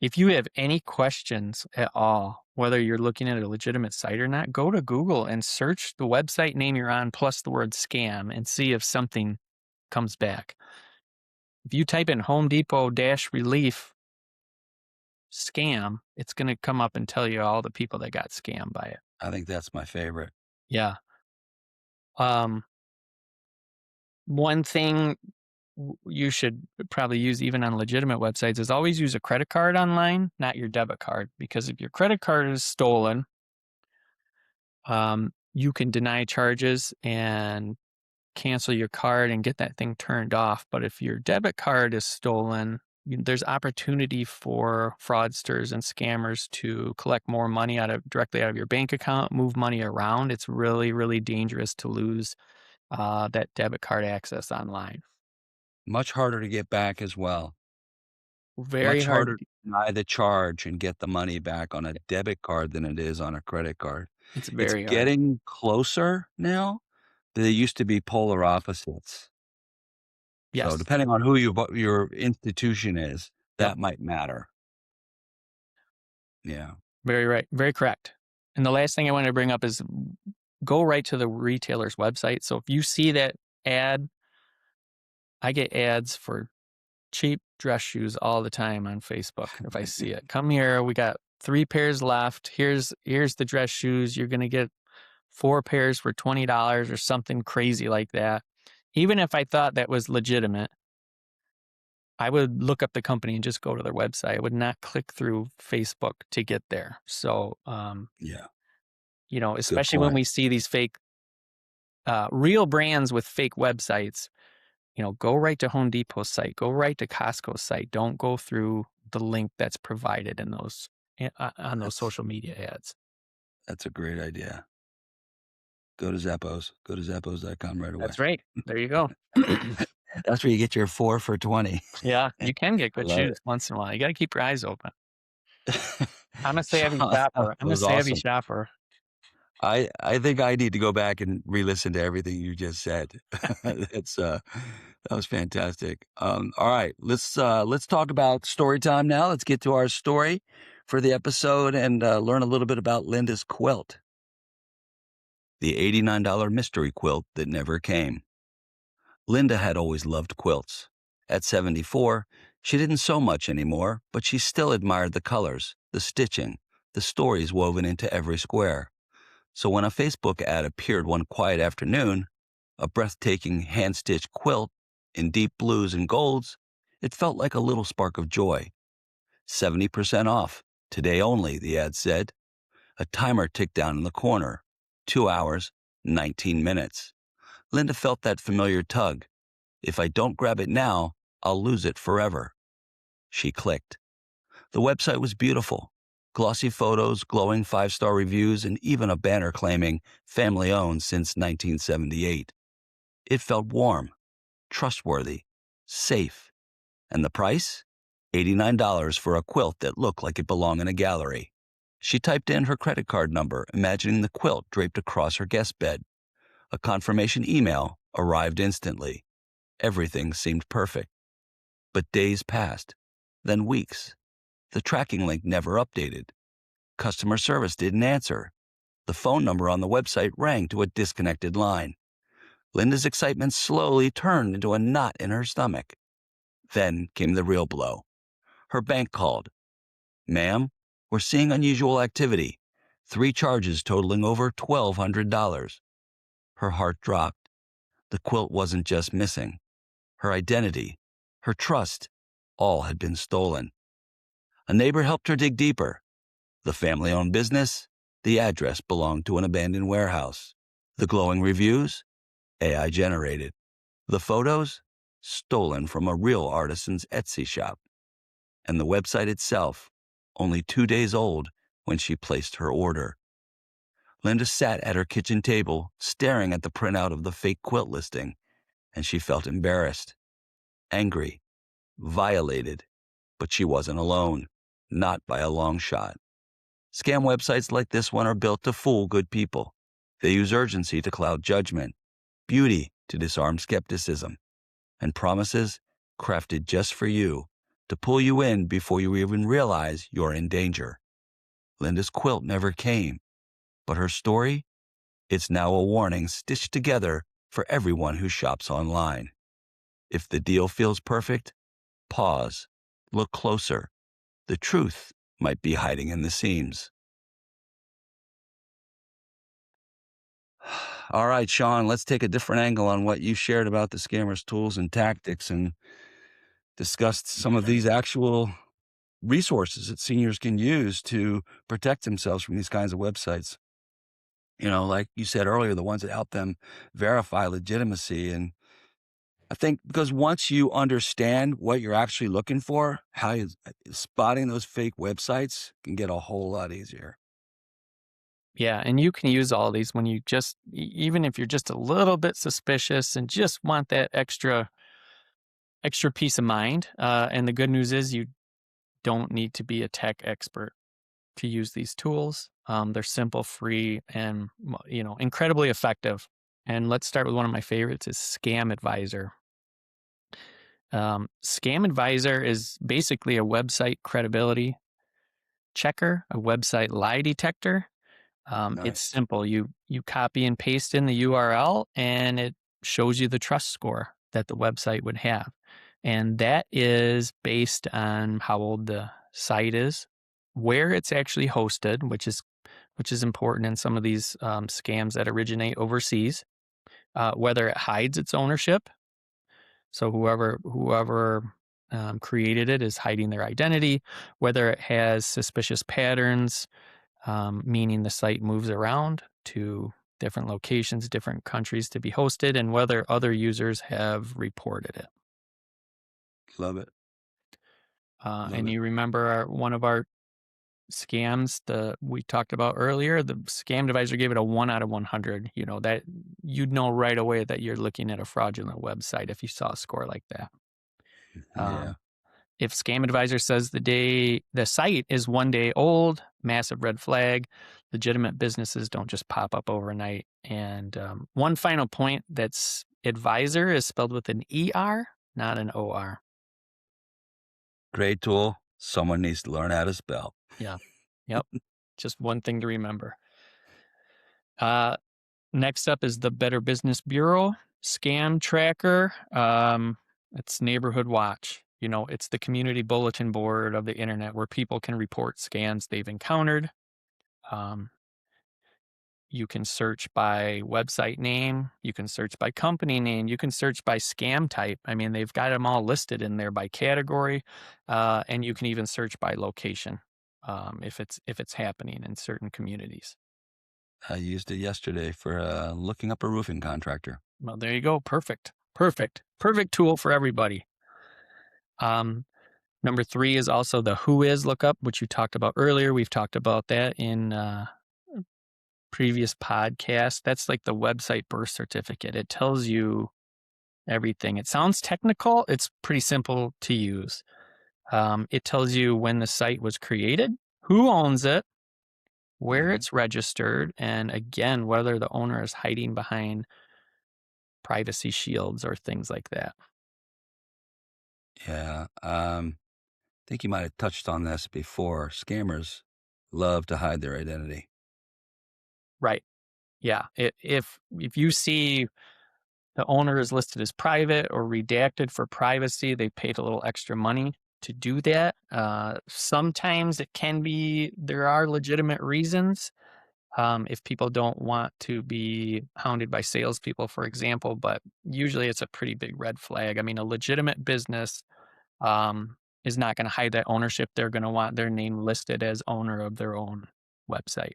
If you have any questions at all, whether you're looking at a legitimate site or not, go to Google and search the website name you're on plus the word scam and see if something comes back. If you type in Home Depot -relief scam, it's going to come up and tell you all the people that got scammed by it. I think that's my favorite. Yeah. One thing you should probably use even on legitimate websites is always use a credit card online, not your debit card, because if your credit card is stolen, you can deny charges and cancel your card and get that thing turned off. But if your debit card is stolen, there's opportunity for fraudsters and scammers to collect more money directly out of your bank account, move money around. It's really, really dangerous to lose that debit card access online. Much harder to get back as well. Very Much harder hard. to deny the charge and get the money back on a debit card than it is on a credit card. It's It's very hard. getting closer now. They used to be polar opposites. So Yes, depending on who your institution is, yep, that might matter. Yeah. very right, very correct. And the last thing I wanted to bring up is go right to the retailer's website. So if you see that ad, I get ads for cheap dress shoes all the time on Facebook. If I see it, come here, we got 3 pairs left. Here's the dress shoes. You're gonna get 4 pairs for $20 or something crazy like that. Even if I thought that was legitimate, I would look up the company and just go to their website. I would not click through Facebook to get there. So, Yeah. Good especially when point. we see these fake, real brands with fake websites, go right to Home Depot's site, go right to Costco's site. Don't go through the link that's provided in those on those That's social media ads. that's a great idea. Go to Zappos. Go to Zappos.com right away. That's right. There you go. That's where you get your 4 for 20. Yeah, you can get I good love shoes once in a while. You got to keep your eyes open. it. I'm a savvy Sean, that shopper. I'm a was savvy awesome. shopper. I think I need to go back and re-listen to everything you just said. It's that was fantastic. All right, let's talk about story time now. Let's get to our story for the episode and learn a little bit about Linda's quilt, the $89 mystery quilt that never came. Linda had always loved quilts. At 74, she didn't sew much anymore, but she still admired the colors, the stitching, the stories woven into every square. So when a Facebook ad appeared one quiet afternoon, a breathtaking hand-stitched quilt in deep blues and golds, it felt like a little spark of joy. 70% off, today only, the ad said. A timer ticked down in the corner. 2 hours, 19 minutes. Linda felt that familiar tug. If I don't grab it now, I'll lose it forever. She clicked. The website was beautiful. Glossy photos, glowing 5-star reviews, and even a banner claiming family owned since 1978. It felt warm, trustworthy, safe. And the price? $89 for a quilt that looked like it belonged in a gallery. She typed in her credit card number, imagining the quilt draped across her guest bed. A confirmation email arrived instantly. Everything seemed perfect. But days passed, then weeks. The tracking link never updated. Customer service didn't answer. The phone number on the website rang to a disconnected line. Linda's excitement slowly turned into a knot in her stomach. Then came the real blow. Her bank called. Ma'am, we're seeing unusual activity. 3 charges totaling over $1,200. Her heart dropped. The quilt wasn't just missing. Her identity, her trust, All had been stolen. A neighbor helped her dig deeper. The family-owned business, the address belonged to an abandoned warehouse. The glowing reviews, AI generated. The photos, stolen from a real artisan's Etsy shop. And the website itself, only 2 days old when she placed her order. Linda sat at her kitchen table, staring at the printout of the fake quilt listing, and she felt embarrassed, angry, violated. But she wasn't alone, not by a long shot. Scam websites like this one are built to fool good people. They use urgency to cloud judgment, beauty to disarm skepticism, and promises crafted just for you to pull you in before you even realize you're in danger. Linda's quilt never came, but her story? It's now a warning stitched together for everyone who shops online. If the deal feels perfect, pause, look closer. The truth might be hiding in the seams. All right, Sean, let's take a different angle on what you shared about the scammers' tools and tactics and discuss some of these actual resources that seniors can use to protect themselves from these kinds of websites. Like you said earlier, the ones that help them verify legitimacy. And I think because once you understand what you're actually looking for, spotting those fake websites can get a whole lot easier. Yeah, and you can use all these when you just, even if you're just a little bit suspicious and just want that extra peace of mind. And the good news is you don't need to be a tech expert to use these tools. They're simple, free, and incredibly effective. And let's start with one of my favorites is Scam Advisor. Scam Advisor is basically a website credibility checker, a website lie detector. It's Nice. simple. You copy and paste in the URL, and it shows you the trust score that the website would have. And that is based on how old the site is, where it's actually hosted, which is important in some of these scams that originate overseas, whether it hides its ownership. So whoever created it is hiding their identity, whether it has suspicious patterns, meaning the site moves around to different locations, different countries to be hosted, and whether other users have reported it. Love it. And you remember one of our scams we talked about earlier, the Scam Advisor gave it a 1 out of 100. That you'd know right away that you're looking at a fraudulent website if you saw a score like that. Yeah. If Scam Advisor says the site is 1 day old, massive red flag. Legitimate businesses don't just pop up overnight. And one final point, that's advisor is spelled with an ER, not an OR. Great tool. Someone needs to learn how to spell. Yeah. Yep. Just one thing to remember. Next up is the Better Business Bureau Scam Tracker. It's Neighborhood Watch. It's the community bulletin board of the internet where people can report scams they've encountered. You can search by website name. You can search by company name. You can search by scam type. I mean, they've got them all listed in there by category, and you can even search by location if it's happening in certain communities. I used it yesterday for looking up a roofing contractor. Well, there you go. Perfect tool for everybody. Number 3 is also the Who Is lookup, which you talked about earlier. We've talked about that in previous podcasts. That's like the website birth certificate. It tells you everything. It sounds technical. It's pretty simple to use. It tells you when the site was created, who owns it, where it's registered, and again, whether the owner is hiding behind privacy shields or things like that. Yeah. I think you might have touched on this before. Scammers love to hide their identity. Right. Yeah. If you see the owner is listed as private or redacted for privacy, they paid a little extra money to do that. Sometimes there are legitimate reasons. If people don't want to be hounded by salespeople, for example, but usually it's a pretty big red flag. I mean, a legitimate business is not going to hide that ownership. They're going to want their name listed as owner of their own website.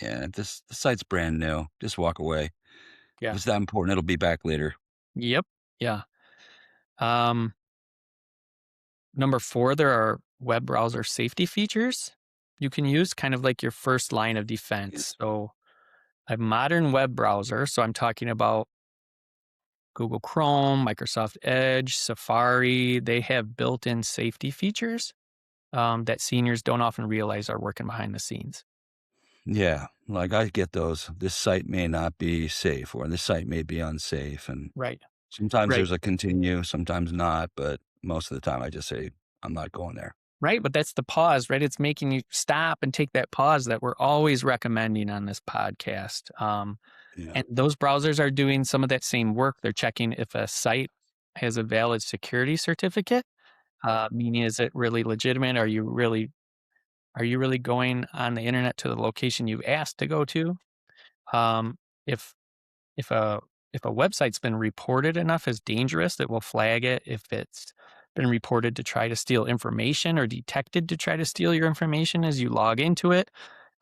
Yeah, the site's brand new. Just walk away. If Yeah. it's that important, it'll be back later. Yep. Yeah. Um, Number 4, there are web browser safety features you can use, kind of like your first line of defense. So a modern web browser, so I'm talking about Google Chrome, Microsoft Edge, Safari, they have built-in safety features that seniors don't often realize are working behind the scenes. Yeah, like I get those. This site may not be safe, or this site may be unsafe, and Right. sometimes Right. there's a continue, sometimes not, but most of the time I just say, "I'm not going there." Right. But that's the pause, right? It's making you stop and take that pause that we're always recommending on this podcast. Yeah. And those browsers are doing some of that same work. They're checking if a site has a valid security certificate, meaning is it really legitimate? Are you really going on the internet to the location you've asked to go to? Um, if if a if a website's been reported enough as dangerous, it will flag it. If it's been reported to try to steal information or detected to try to steal your information as you log into it,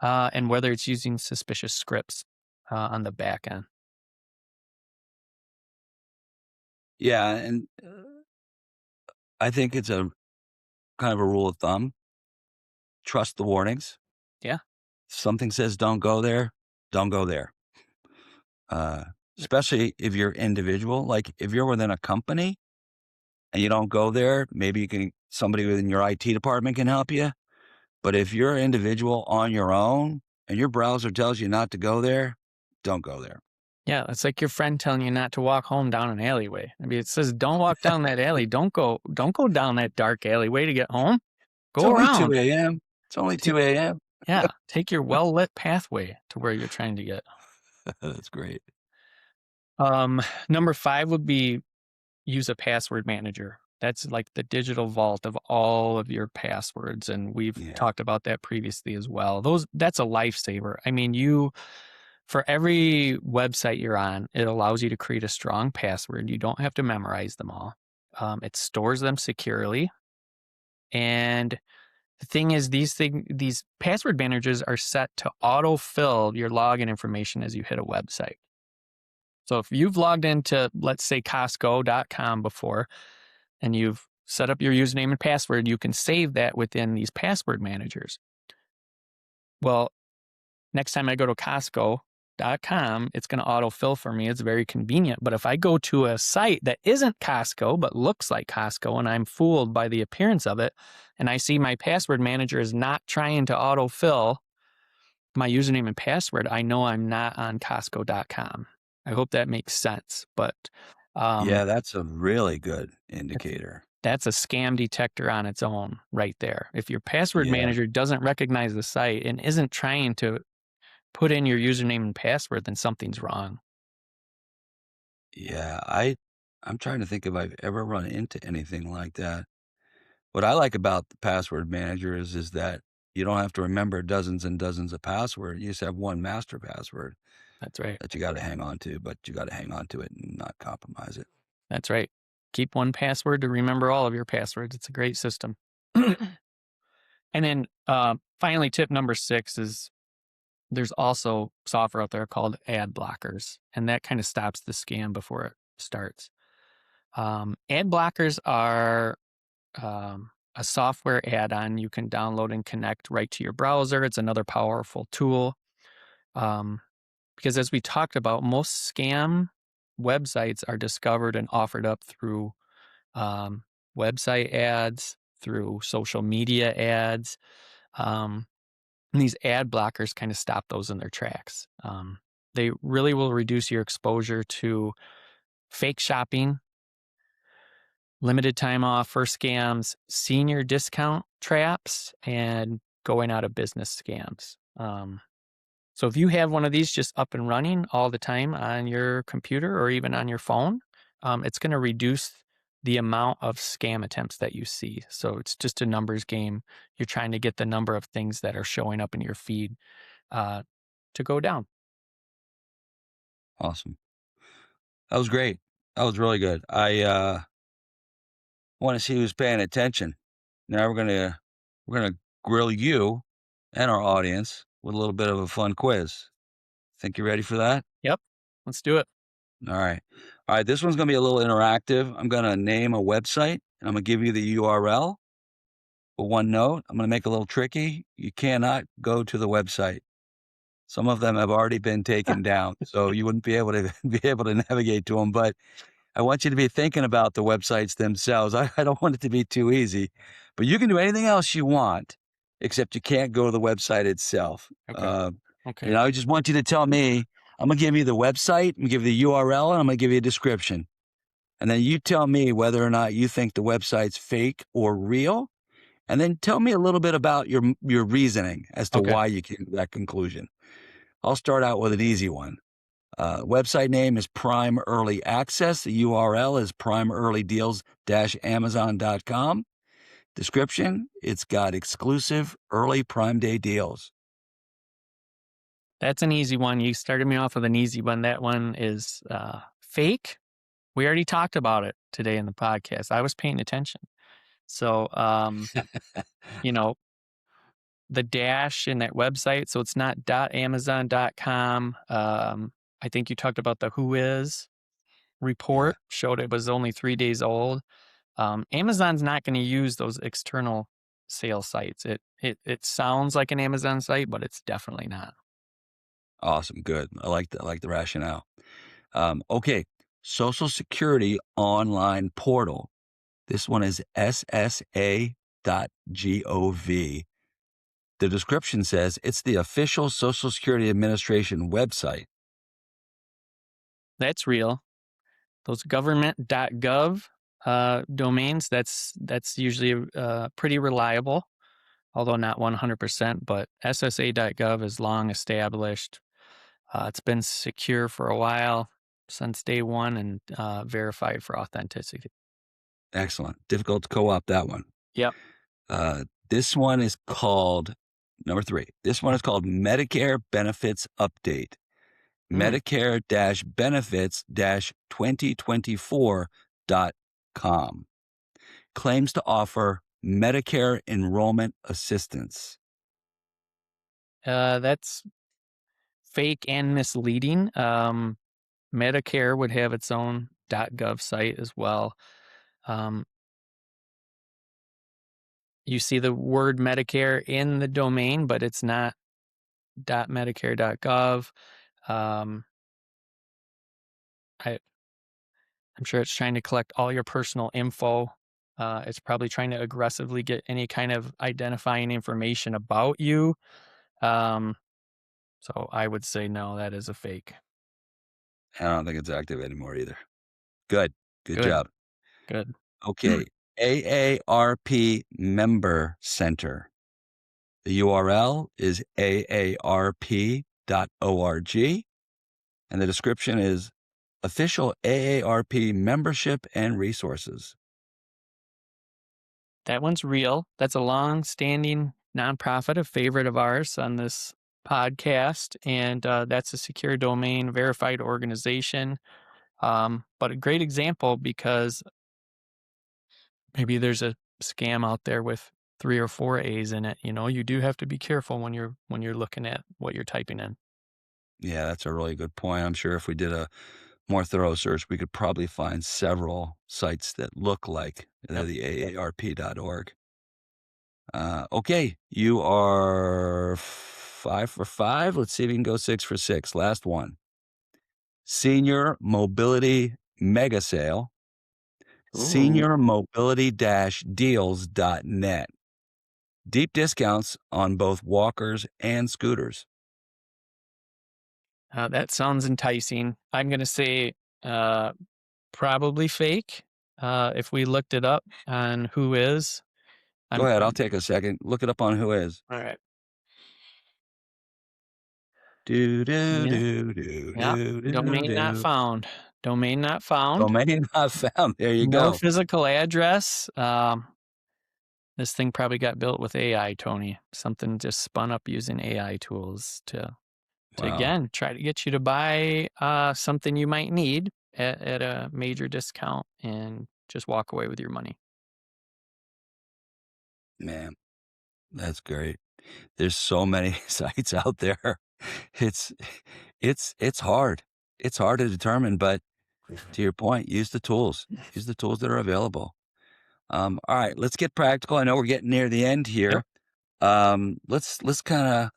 and whether it's using suspicious scripts on the back end. Yeah, and I think it's a kind of a rule of thumb, trust the warnings. Yeah. If something says don't go there, don't go there. Uh, Especially if you're individual, like if you're within a company and you don't go there, maybe somebody within your IT department can help you. But if you're an individual on your own and your browser tells you not to go there, don't go there. Yeah, it's like your friend telling you not to walk home down an alleyway. I mean, it says don't walk down that alley. Don't go down that dark alleyway to get home. It's Go only around. 2 a.m. It's only Take 2 a.m. Yeah, take your well-lit pathway to where you're trying to get. That's great. Um, Number 5 would be use a password manager. That's like the digital vault of all of your passwords, and we've Yeah. talked about that previously as well. That's a lifesaver. I mean, for every website you're on, it allows you to create a strong password. You don't have to memorize them all. It stores them securely. And the thing is, these password managers are set to autofill your login information as you hit a website. So if you've logged into, let's say, Costco.com before, and you've set up your username and password, you can save that within these password managers. Well, next time I go to Costco.com, it's going to autofill for me. It's very convenient. But if I go to a site that isn't Costco, but looks like Costco, and I'm fooled by the appearance of it, and I see my password manager is not trying to autofill my username and password, I know I'm not on Costco.com. I hope that makes sense. But um, Yeah, that's a really good it's, indicator. that's a scam detector on its own right there. If your password Yeah. manager doesn't recognize the site and isn't trying to put in your username and password, then something's wrong. Yeah. I'm trying to think if I've ever run into anything like that. What I like about the password manager is that you don't have to remember dozens and dozens of passwords. You just have one master password That's right. that you got to hang on to, but you got to hang on to it and not compromise it. That's right. Keep one password to remember all of your passwords. It's a great system. And then finally, tip number 6 is there's also software out there called ad blockers, and that kind of stops the scam before it starts. Ad blockers are a software add-on you can download and connect right to your browser. It's another powerful tool. Um, because as we talked about, most scam websites are discovered and offered up through um, website ads, through social media ads. And these ad blockers kind of stop those in their tracks. They really will reduce your exposure to fake shopping, limited time offer scams, senior discount traps, and going out of business scams. So if you have one of these just up and running all the time on your computer or even on your phone, it's going to reduce the amount of scam attempts that you see. So it's just a numbers game. You're trying to get the number of things that are showing up in your feed uh, to go down. Awesome. That was great. That was really good. want to see who's paying attention. Now we're gonna grill you and our audience with a little bit of a fun quiz. Think you're ready for that? Yep. Let's do it. All right. All right. This one's gonna be a little interactive. I'm gonna name a website and I'm gonna give you the URL. But one note, I'm gonna make it a little tricky. You cannot go to the website. Some of them have already been taken down, so you wouldn't be able to be able to navigate to them. But I want you to be thinking about the websites themselves. I don't want it to be too easy, but you can do anything else you want, except you can't go to the website itself. Okay. Okay. I just want you to tell me, I'm going to give you the website, I'm going to give you the URL, and I'm going to give you a description. And then you tell me whether or not you think the website's fake or real. And then tell me a little bit about your reasoning as to Okay. why you came to that conclusion. I'll start out with an easy one. Website name is Prime Early Access. The URL is primeearlydeals-amazon.com. Description, it's got exclusive early Prime Day deals. That's an easy one. You started me off with an easy one. That one is fake. We already talked about it today in the podcast. I was paying attention. So, the dash in that website. So it's not .amazon.com. I think you talked about the Who Is report, showed it was only 3 days old. Amazon's not going to use those external sales sites. It sounds like an Amazon site, but it's definitely not. Awesome. Good. I like the rationale. Okay. Social Security online portal. This one is ssa.gov. The description says it's the official Social Security Administration website. That's real. Those government.gov domains, that's usually pretty reliable, although not 100%, but ssa.gov is long established. It's been secure for a while, since day one, and verified for authenticity. Excellent. Difficult to co-opt that one. Yep. This one is called, number 3, this one is called Medicare Benefits Update. Medicare-benefits-2024.com. Claims to offer Medicare enrollment assistance. That's fake and misleading. Medicare would have its own .gov site as well. You see the word Medicare in the domain, but it's not .medicare.gov. I'm sure it's trying to collect all your personal info. It's probably trying to aggressively get any kind of identifying information about you. So I would say no, that is a fake. I don't think it's active anymore either. Good Good. job. Good. Okay. AARP Member Center. The URL is aarp.org. And the description is official AARP membership and resources. That one's real. That's a long-standing nonprofit, a favorite of ours on this podcast, and that's a secure domain, verified organization. But a great example because maybe there's a scam out there with 3 or 4 A's in it. You do have to be careful when you're looking at what you're typing in. Yeah, that's a really good point. I'm sure if we did a more thorough search, we could probably find several sites that look like the aarp.org. Okay, you are 5 for 5. Let's see if we can go 6 for 6. Last one. Senior Mobility Mega Sale. Seniormobility-deals.net. Deep discounts on both walkers and scooters. That sounds enticing. I'm going to say probably fake. If we looked it up on Who Is. Go ahead. I'll take a second. Look it up on Who Is. All right. Domain not found. Domain not found. Domain not found. There you No go. physical address. This thing probably got built with AI, Tony. Something just spun up using AI tools to again try to get you to buy something you might need at a major discount and just walk away with your money. Man, that's great. There's so many sites out there. It's it's hard. It's hard to determine, but to your point, use the tools. Use the tools that are available. All right, let's get practical. I know we're getting near the end Yep. here. Let's kind of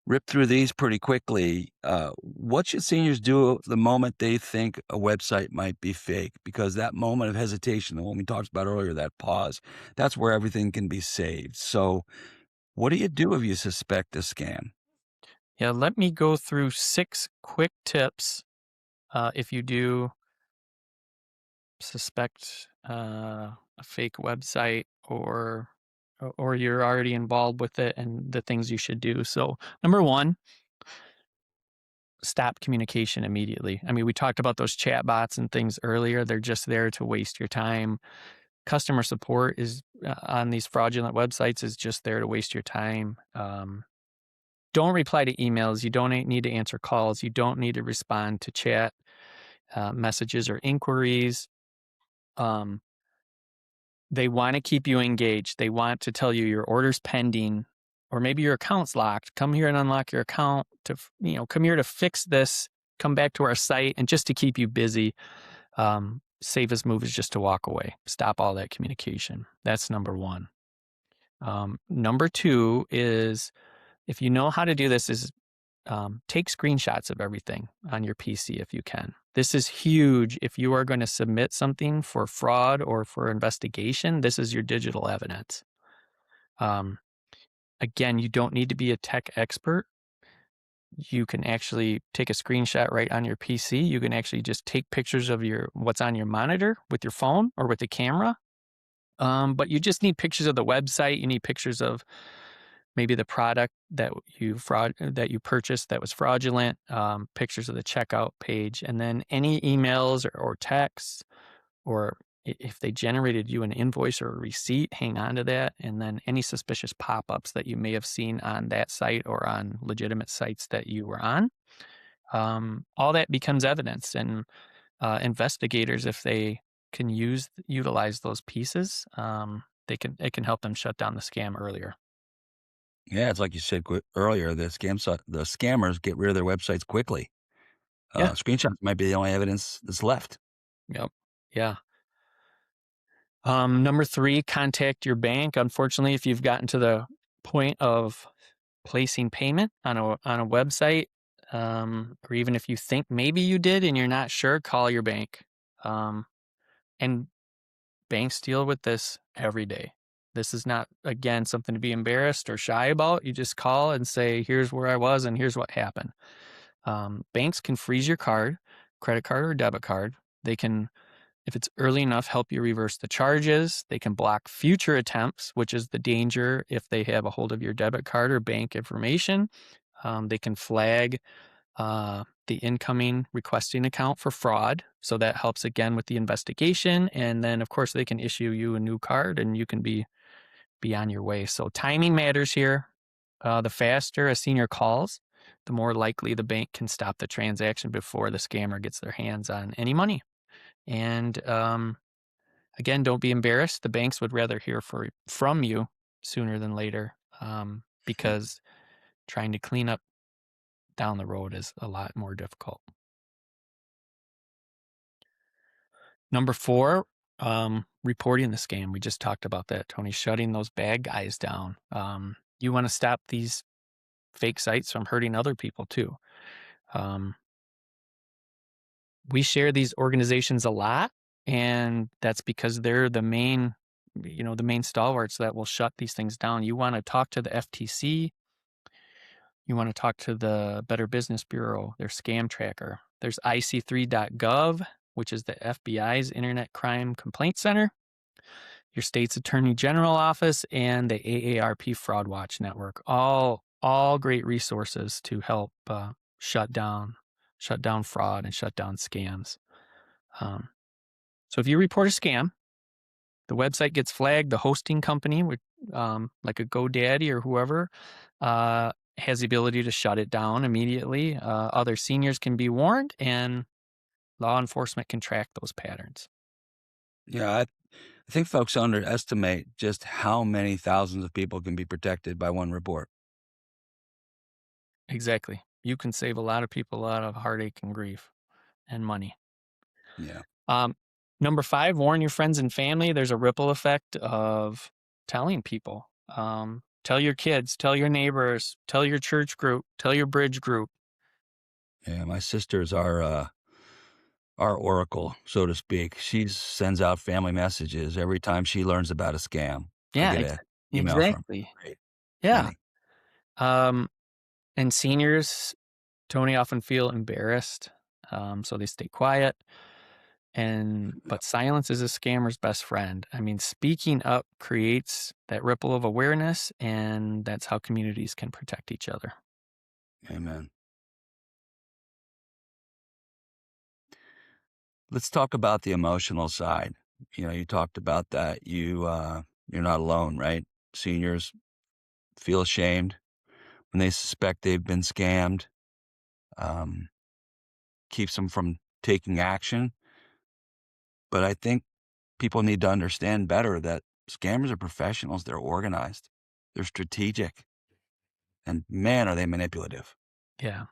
rip through these pretty quickly. What should seniors do the moment they think a website might be fake? Because that moment of hesitation, the one we talked about earlier, that pause, that's where everything can be saved. So, what do you do if you suspect a scam? Yeah, let me go through 6 quick tips if you do suspect a fake website or you're already involved with it and the things you should do. So, number 1, stop communication immediately. I mean, we talked about those chat bots and things earlier. They're just there to waste your time. Customer support is on these fraudulent websites is just there to waste your time. Don't reply to emails. You don't need to answer calls. You don't need to respond to chat messages or inquiries. They want to keep you engaged. They want to tell you your order's pending, or maybe your account's locked. Come here and unlock your account to, come here to fix this. Come back to our site, and just to keep you busy. Safest move is just to walk away. Stop all that communication. That's number 1. Number 2 is, if you know how to do this, is take screenshots of everything on your PC if you can. This is huge. If you are going to submit something for fraud or for investigation, this is your digital evidence. Again, you don't need to be a tech expert. You can actually take a screenshot right on your PC. You can actually just take pictures of what's on your monitor with your phone or with the camera. But you just need pictures of the website. You need pictures of maybe the product that you purchased that was fraudulent, pictures of the checkout page, and then any emails or texts, or if they generated you an invoice or a receipt, hang on to that. And then any suspicious pop-ups that you may have seen on that site or on legitimate sites that you were on. All that becomes evidence, and investigators, if they can utilize those pieces, it can help them shut down the scam earlier. Yeah, it's like you said earlier. The scammers get rid of their websites quickly. Yeah. Screenshots might be the only evidence that's left. Yep. Yeah. Number 3, contact your bank. Unfortunately, if you've gotten to the point of placing payment on a website, or even if you think maybe you did and you're not sure, call your bank. And banks deal with this every day. This is not, again, something to be embarrassed or shy about. You just call and say, here's where I was and here's what happened. Banks can freeze your card, credit card or debit card. They can, if it's early enough, help you reverse the charges. They can block future attempts, which is the danger if they have a hold of your debit card or bank information. They can flag the incoming requesting account for fraud. So that helps again with the investigation. And then, of course, they can issue you a new card and you can be on your way. So timing matters here. The faster a senior calls, the more likely the bank can stop the transaction before the scammer gets their hands on any money. And again, don't be embarrassed. The banks would rather hear from you sooner than later, because trying to clean up down the road is a lot more difficult. Number 4, reporting the scam. We just talked about that, Tony, shutting those bad guys down. You want to stop these fake sites from hurting other people too. We share these organizations a lot, and that's because they're the main stalwarts that will shut these things down. You want to talk to the FTC. You want to talk to the Better Business Bureau, their scam tracker. There's ic3.gov, which is the FBI's Internet Crime Complaint Center, your state's Attorney General office, and the AARP Fraud Watch Network. All great resources to help shut down fraud and shut down scams. So if you report a scam, the website gets flagged, the hosting company, like a GoDaddy or whoever, has the ability to shut it down immediately. Other seniors can be warned, and law enforcement can track those patterns. Yeah, I think folks underestimate just how many thousands of people can be protected by one report. Exactly. You can save a lot of people a lot of heartache and grief and money. Yeah. Number 5, warn your friends and family. There's a ripple effect of telling people. Tell your kids, tell your neighbors, tell your church group, tell your bridge group. Yeah, my sister's our oracle, so to speak. She sends out family messages every time she learns about a scam. I Yeah, get an email from exactly. her. Great. Yeah. Funny. And seniors, Tony, often feel embarrassed, so they stay quiet. But silence is a scammer's best friend. I mean, speaking up creates that ripple of awareness, and that's how communities can protect each other. Amen. Let's talk about the emotional side. You talked about that. You're not alone, right? Seniors feel ashamed when they suspect they've been scammed. Um, Keeps them from taking action. But I think people need to understand better that scammers are professionals. They're organized. They're strategic. And man, are they manipulative. Yeah,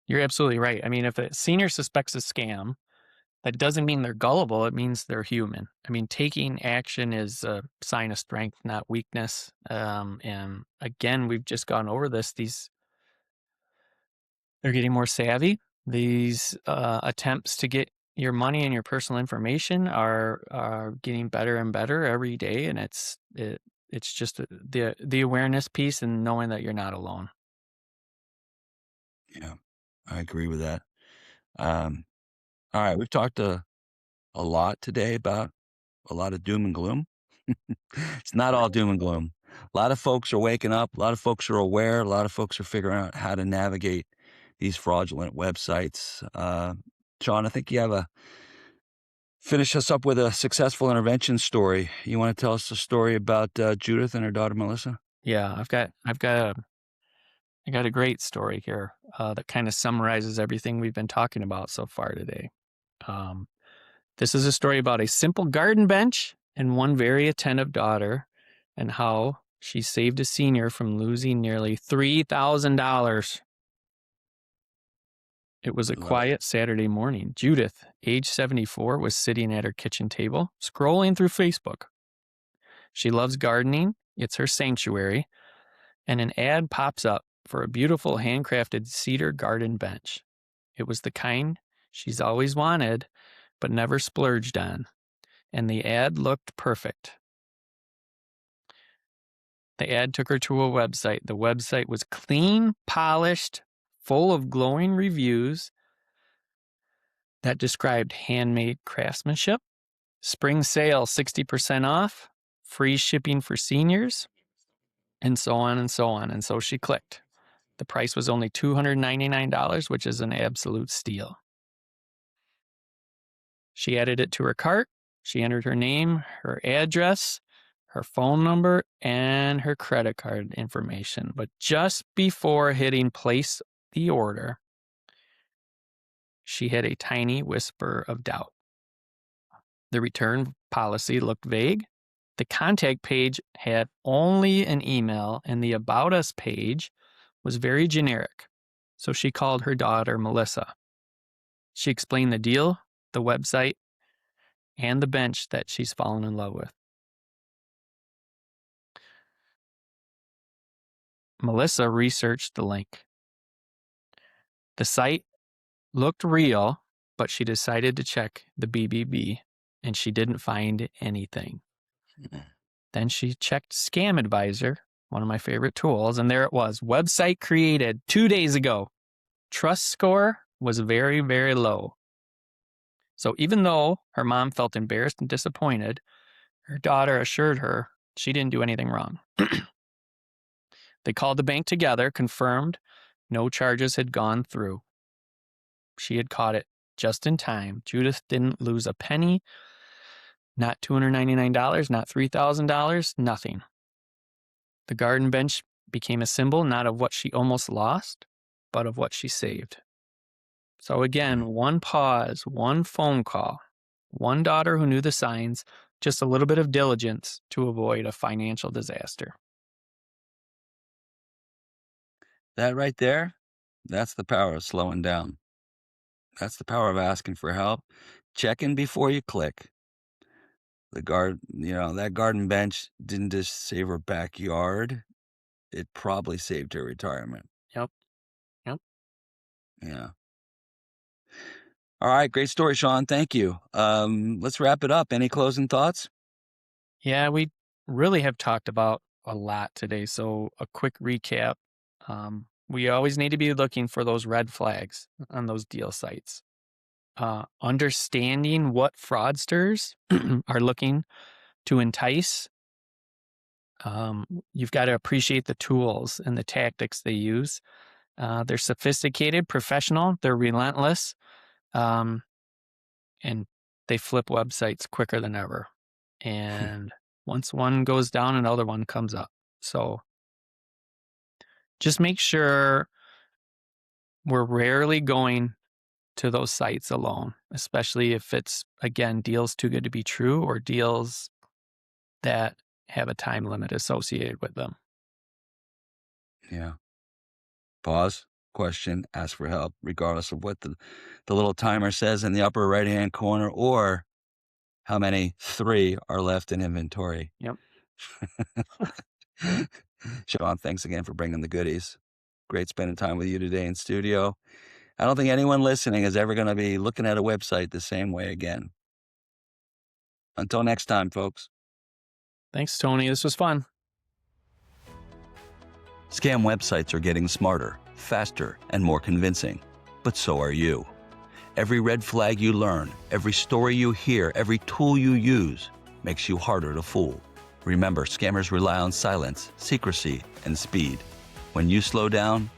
you're absolutely right. I mean, if a senior suspects a scam, that doesn't mean they're gullible. It means they're human. I mean, taking action is a sign of strength, not weakness. And again, we've just gone over this. They're getting more savvy. These attempts to get your money and your personal information are getting better and better every day, and it's just the awareness piece and knowing that you're not alone. Yeah, I agree with that. Um, all right, we've talked a lot today about a lot of doom and gloom. It's not all doom and gloom. A lot of folks are waking up. A lot of folks are aware. A lot of folks are figuring out how to navigate these fraudulent websites. Sean, I think you have finish us up with a successful intervention story. You want to tell us a story about Judith and her daughter Melissa? Yeah, I got a great story here that kind of summarizes everything we've been talking about so far today. Um, this is a story about a simple garden bench and one very attentive daughter, and how she saved a senior from losing nearly $3,000. It was a Love it. quiet Saturday morning. Judith, age 74, was sitting at her kitchen table, scrolling through Facebook. She loves gardening, it's her sanctuary, and an ad pops up for a beautiful handcrafted cedar garden bench. It was the kind she's always wanted, but never splurged on, and the ad looked perfect. The ad took her to a website. The website was clean, polished, full of glowing reviews that described handmade craftsmanship, spring sale 60% off, free shipping for seniors, and so on and so on. And so she clicked. The price was only $299, which is an absolute steal. She added it to her cart. She entered her name, her address, her phone number, and her credit card information. But just before hitting place the order, she had a tiny whisper of doubt. The return policy looked vague. The contact page had only an email, and the About Us page was very generic. So she called her daughter, Melissa. She explained the deal, the website, and the bench that she's fallen in love with. Melissa researched the link. The site looked real, but she decided to check the BBB, and she didn't find anything. Then she checked Scam Advisor, one of my favorite tools, and there it was. Website created 2 days ago. Trust score was very, very low. So even though her mom felt embarrassed and disappointed, her daughter assured her she didn't do anything wrong. They called the bank together, confirmed no charges had gone through. She had caught it just in time. Judith didn't lose a penny, not $299, not $3,000, nothing. The garden bench became a symbol not of what she almost lost, but of what she saved. So again, one pause, one phone call, one daughter who knew the signs just a little bit of diligence to avoid a financial disaster. That right there, that's the power of slowing down. That's the power of asking for help. Checking before you click. That garden bench didn't just save her backyard. It probably saved her retirement. Yep. Yep. Yeah. All right. Great story, Sean. Thank you. Let's wrap it up. Any closing thoughts? Yeah, we really have talked about a lot today. So a quick recap. We always need to be looking for those red flags on those deal sites. Understanding what fraudsters are looking to entice. You've got to appreciate the tools and the tactics they use. They're sophisticated, professional, they're relentless, and they flip websites quicker than ever. And once one goes down, another one comes up. So just make sure we're rarely going to those sites alone, especially if it's, again, deals too good to be true or deals that have a time limit associated with them. Yeah. Pause, question, ask for help, regardless of what the little timer says in the upper right-hand corner or how many 3 are left in inventory. Yep. Sean, thanks again for bringing the goodies. Great spending time with you today in studio. I don't think anyone listening is ever going to be looking at a website the same way again. Until next time, folks. Thanks, Tony. This was fun. Scam websites are getting smarter, faster, and more convincing. But so are you. Every red flag you learn, every story you hear, every tool you use makes you harder to fool. Remember, scammers rely on silence, secrecy, and speed. When you slow down,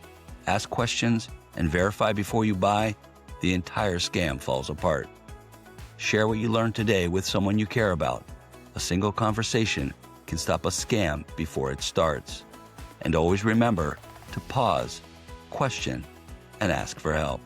ask questions, and verify before you buy, the entire scam falls apart. Share what you learned today with someone you care about. A single conversation can stop a scam before it starts. And always remember to pause, question, and ask for help.